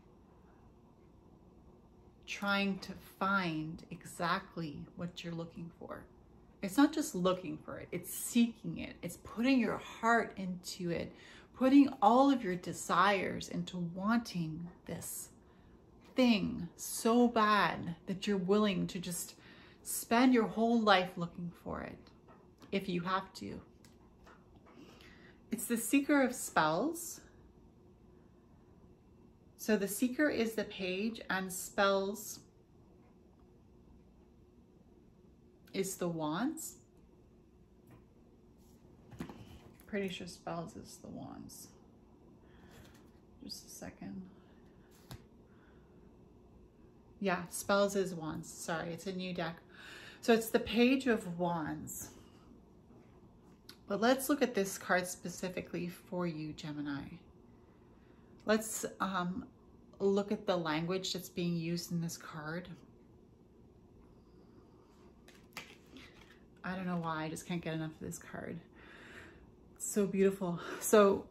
trying to find exactly what you're looking for. It's not just looking for it, it's seeking it. It's putting your heart into it, putting all of your desires into wanting this thing so bad that you're willing to just spend your whole life looking for it, if you have to. It's the seeker of spells. So the seeker is the page and spells is the wands. Pretty sure spells is the wands. Just a second. Yeah, spells is wands. Sorry, it's a new deck. So it's the page of wands. But let's look at this card specifically for you, Gemini. Let's look at the language that's being used in this card. I don't know why, I just can't get enough of this card. It's so beautiful. So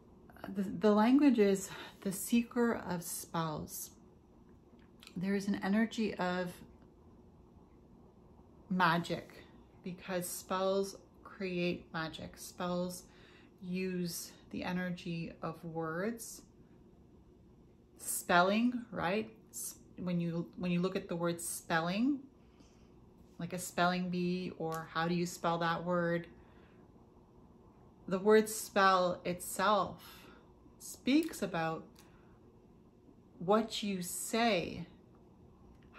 the language is the seeker of spells. There is an energy of magic because spells create magic. Spells use the energy of words. Spelling, right? When you look at the word spelling, like a spelling bee, or how do you spell that word? The word spell itself speaks about what you say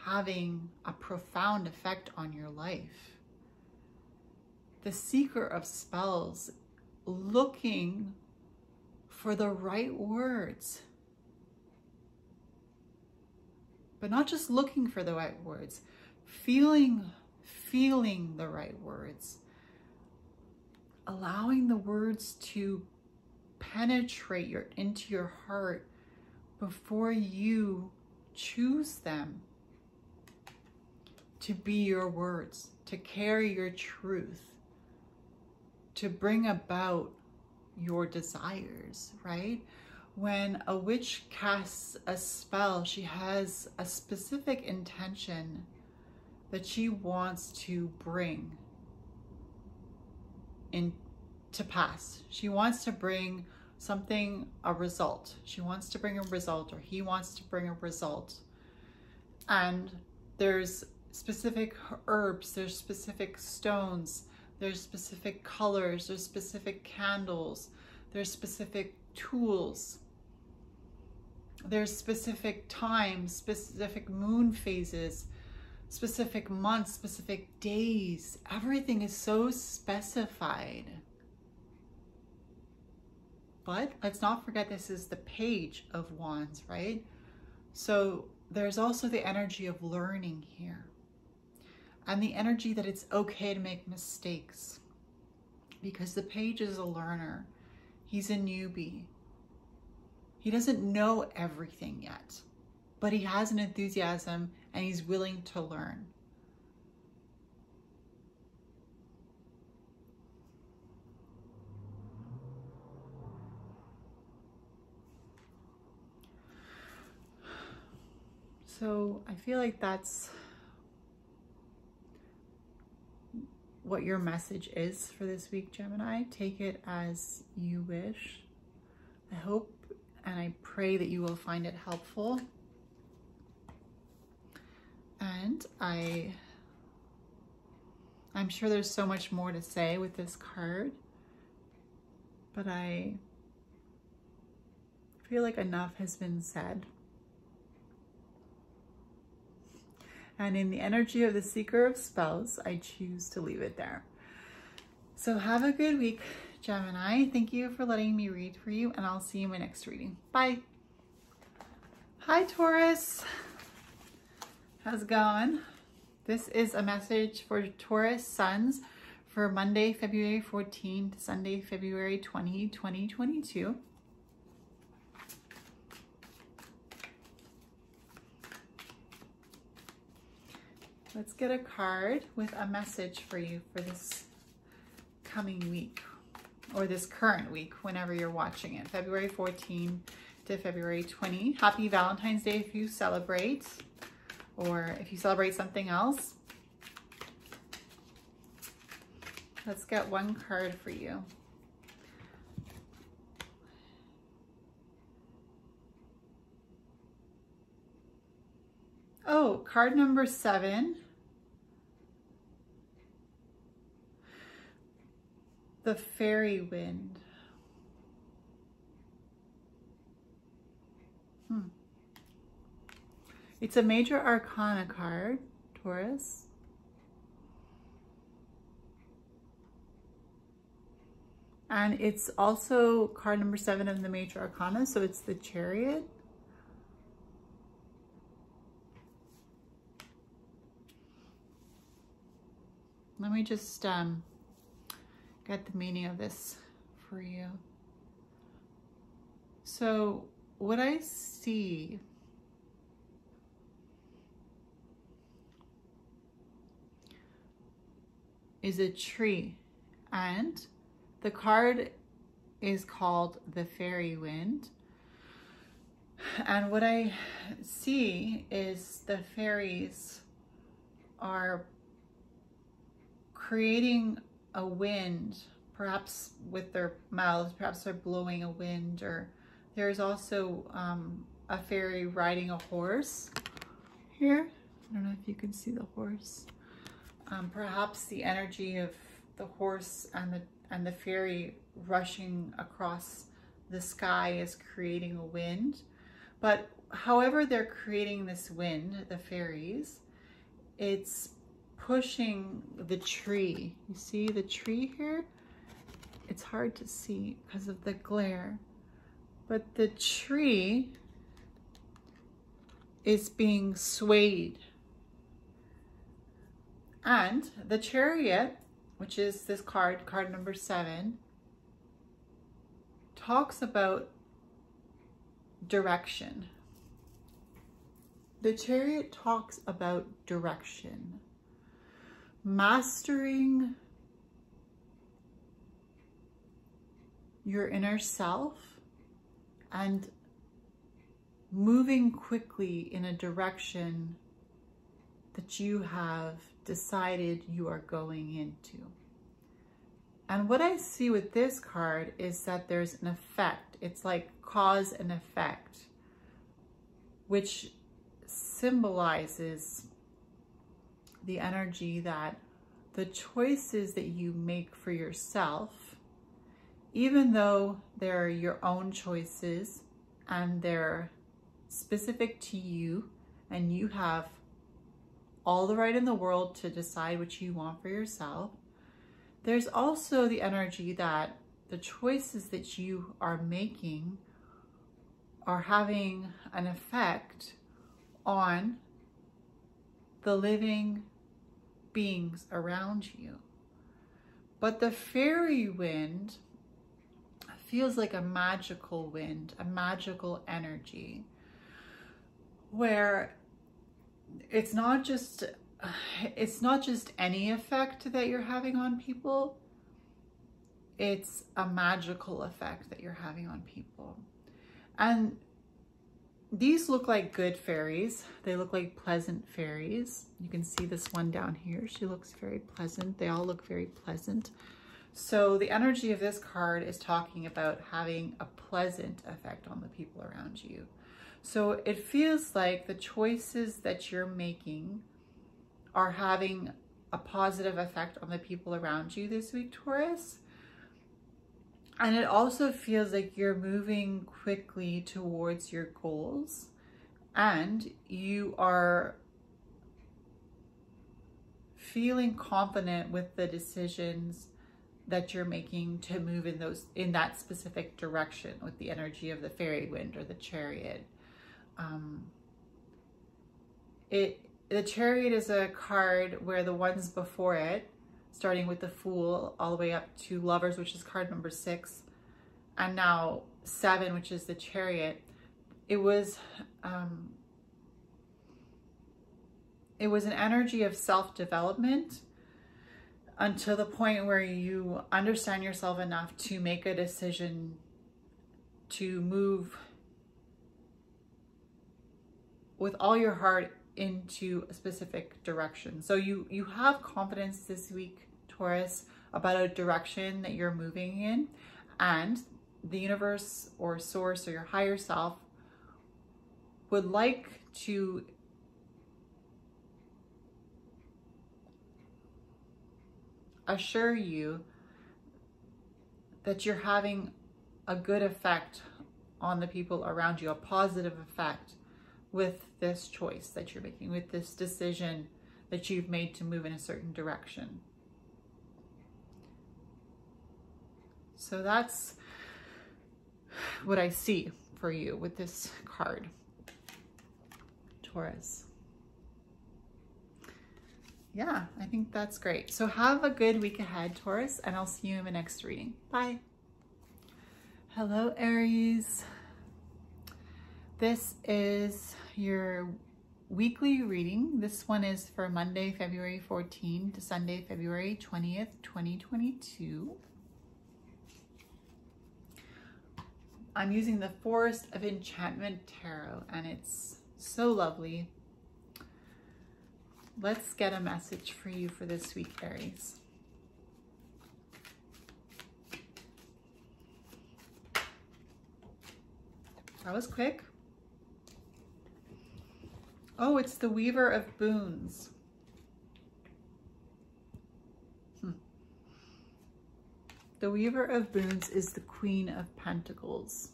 having a profound effect on your life. The seeker of spells looking for the right words. But not just looking for the right words, feeling the right words. Allowing the words to penetrate into your heart before you choose them to be your words, to carry your truth, to bring about your desires, right? When a witch casts a spell, she has a specific intention that she wants to bring into pass. She wants to bring something, a result. She wants to bring a result, or he wants to bring a result. And there's specific herbs, there's specific stones, there's specific colors, there's specific candles, there's specific tools, there's specific times, specific moon phases, specific months, specific days. Everything is so specified. But let's not forget, this is the page of wands, right? So there's also the energy of learning here, and the energy that it's okay to make mistakes, because the page is a learner. He's a newbie. He doesn't know everything yet, but he has an enthusiasm and he's willing to learn. So I feel like that's what your message is for this week, Gemini. Take it as you wish. I hope and I pray that you will find it helpful. And I'm sure there's so much more to say with this card, but I feel like enough has been said. And in the energy of the Seeker of Spells, I choose to leave it there. So have a good week, Gemini. Thank you for letting me read for you, and I'll see you in my next reading. Bye. Hi, Taurus. How's it going? This is a message for Taurus suns for Monday, February 14 to Sunday, February 20, 2022. Let's get a card with a message for you for this coming week, or this current week, whenever you're watching it. February 14 to February 20. Happy Valentine's Day if you celebrate, or if you celebrate something else. Let's get one card for you. Oh, card number 7. The Fairy Wind. It's a major arcana card, Taurus. And it's also card number 7 of the major arcana, so it's the Chariot. Let me just get the meaning of this for you. So what I see is a tree, and the card is called the Fairy Wind. And what I see is the fairies are creating a wind, perhaps with their mouths, perhaps they're blowing a wind, or there's also a fairy riding a horse here. I don't know if you can see the horse. Perhaps the energy of the horse and the fairy rushing across the sky is creating a wind. But however they're creating this wind, the fairies, it's pushing the tree. You see the tree here? It's hard to see because of the glare, but the tree is being swayed. And the Chariot, which is this card number 7, talks about direction. The Chariot talks about direction. Mastering your inner self and moving quickly in a direction that you have decided you are going into. And what I see with this card is that there's an effect. It's like cause and effect, which symbolizes the energy that the choices that you make for yourself, even though they're your own choices and they're specific to you and you have all the right in the world to decide what you want for yourself, there's also the energy that the choices that you are making are having an effect on the living beings around you. But the fairy wind feels like a magical wind, a magical energy, where it's not just any effect that you're having on people, it's a magical effect that you're having on people. And these look like good fairies. They look like pleasant fairies. You can see this one down here. She looks very pleasant. They all look very pleasant. So the energy of this card is talking about having a pleasant effect on the people around you. So it feels like the choices that you're making are having a positive effect on the people around you this week, Taurus. And it also feels like you're moving quickly towards your goals, and you are feeling confident with the decisions that you're making to move in that specific direction with the energy of the fairy wind or the chariot. The chariot is a card where the ones before it, starting with the Fool all the way up to Lovers, which is card number 6, and now 7, which is the Chariot. It was an energy of self-development until the point where you understand yourself enough to make a decision to move with all your heart into a specific direction. So you have confidence this week, Taurus, about a direction that you're moving in, and the universe or source or your higher self would like to assure you that you're having a good effect on the people around you, a positive effect with this choice that you're making, with this decision that you've made to move in a certain direction. So that's what I see for you with this card, Taurus. Yeah, I think that's great. So have a good week ahead, Taurus, and I'll see you in the next reading. Bye. Hello, Aries. This is your weekly reading. This one is for Monday, February 14 to Sunday, February 20th, 2022. I'm using the Forest of Enchantment Tarot, and it's so lovely. Let's get a message for you for this week, Aries. That was quick. Oh, it's the Weaver of Boons. The Weaver of Boons is the Queen of Pentacles.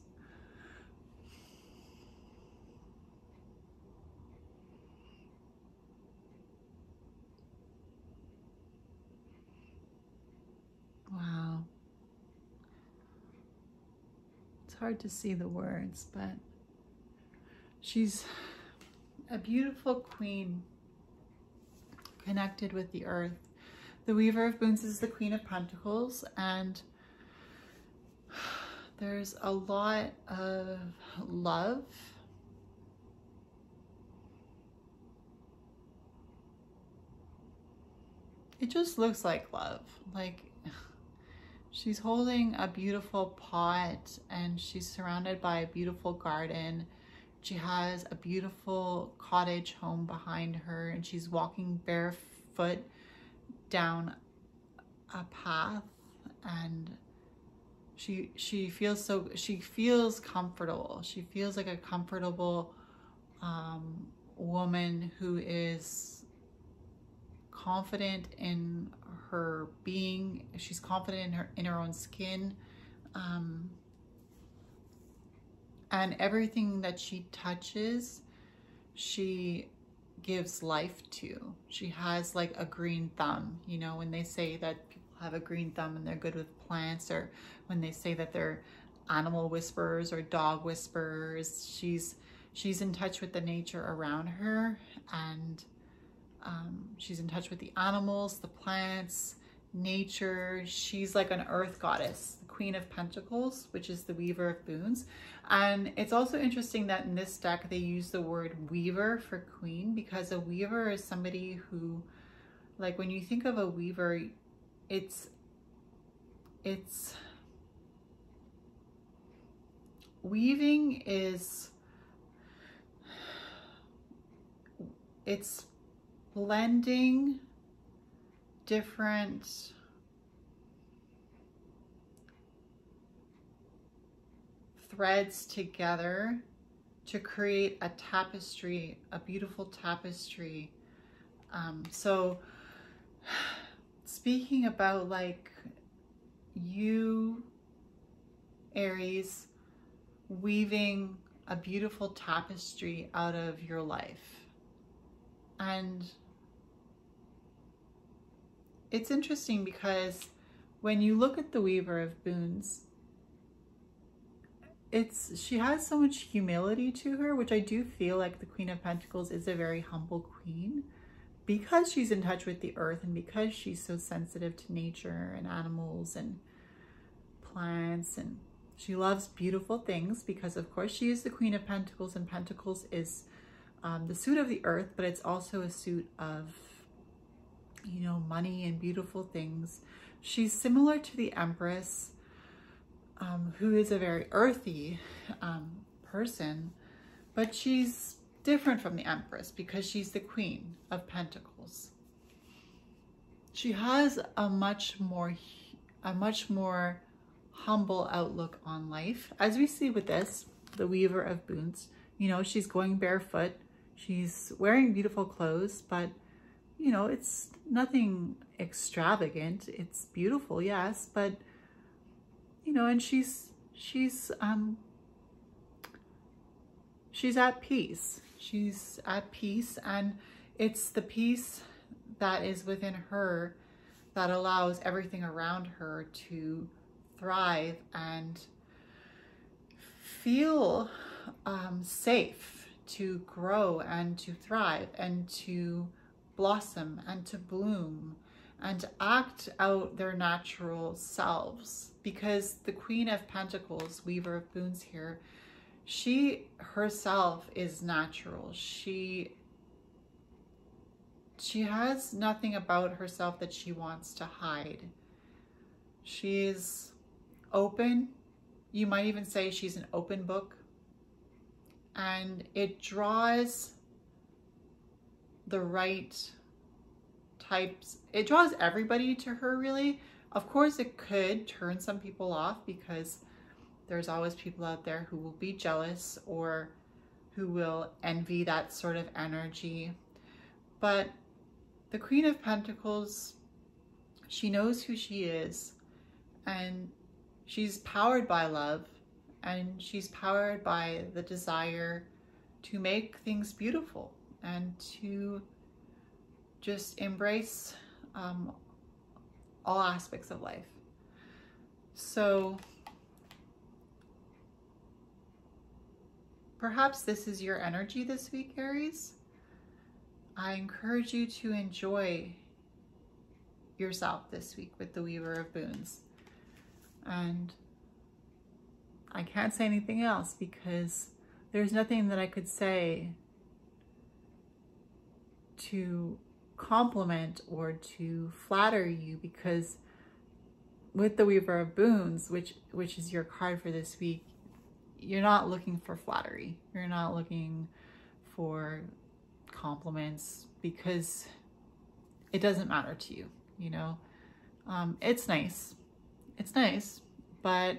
Wow. It's hard to see the words, but she's a beautiful queen connected with the earth. The Weaver of Boons is the Queen of Pentacles, and there's a lot of love. It just looks like love. Like she's holding a beautiful pot and she's surrounded by a beautiful garden. She has a beautiful cottage home behind her, and she's walking barefoot down a path, and she feels comfortable. She feels like a comfortable woman who is confident in her being. She's confident in her own skin, and everything that she touches, she gives life to. She has like a green thumb. You know, when they say that people have a green thumb and they're good with plants, or when they say that they're animal whisperers or dog whisperers, she's in touch with the nature around her, and she's in touch with the animals, the plants, nature. She's like an earth goddess, the Queen of Pentacles, which is the Weaver of Boons. And it's also interesting that in this deck they use the word weaver for queen, because a weaver is somebody who, like, when you think of a weaver, it's weaving is it's blending different threads together to create a tapestry, a beautiful tapestry. So speaking about like you, Aries, weaving a beautiful tapestry out of your life. And it's interesting because when you look at the Weaver of Boons, she has so much humility to her, which I do feel like the Queen of Pentacles is a very humble queen because she's in touch with the earth and because she's so sensitive to nature and animals and plants, and she loves beautiful things because of course she is the Queen of Pentacles, and Pentacles is the suit of the earth, but it's also a suit of, you know, money and beautiful things. She's similar to the Empress, who is a very earthy person, but she's different from the Empress because she's the Queen of Pentacles. She has a much more humble outlook on life, as we see with this, the Weaver of Boons. You know, she's going barefoot, she's wearing beautiful clothes, but you know, it's nothing extravagant. It's beautiful, yes, but you know, and she's at peace. She's at peace, and it's the peace that is within her that allows everything around her to thrive and feel safe, to grow and to thrive and to blossom and to bloom and to act out their natural selves. Because the Queen of Pentacles, Weaver of Boons here, she herself is natural. She has nothing about herself that she wants to hide. She's open. You might even say she's an open book. And it draws the right types. It draws everybody to her, really. Of course, it could turn some people off because there's always people out there who will be jealous or who will envy that sort of energy. But the Queen of Pentacles, she knows who she is, and she's powered by love, and she's powered by the desire to make things beautiful and to just embrace all aspects of life. So perhaps this is your energy this week, Aries. I encourage you to enjoy yourself this week with the Weaver of Boons. And I can't say anything else because there's nothing that I could say to compliment or to flatter you, because with the Weaver of Boons, which is your card for this week, you're not looking for flattery. You're not looking for compliments because it doesn't matter to you, you know. It's nice, but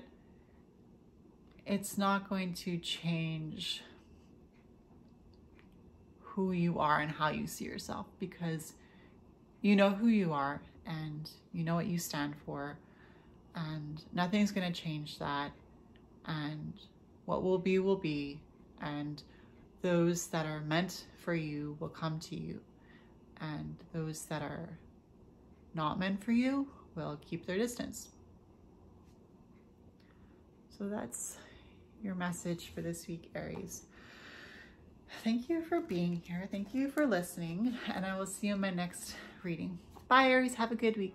it's not going to change who you are and how you see yourself, because you know who you are and you know what you stand for, and nothing's going to change that. And what will be, and those that are meant for you will come to you, and those that are not meant for you will keep their distance. So that's your message for this week, Aries. Thank you for being here. Thank you for listening, and I will see you in my next reading. Bye, Aries. Have a good week.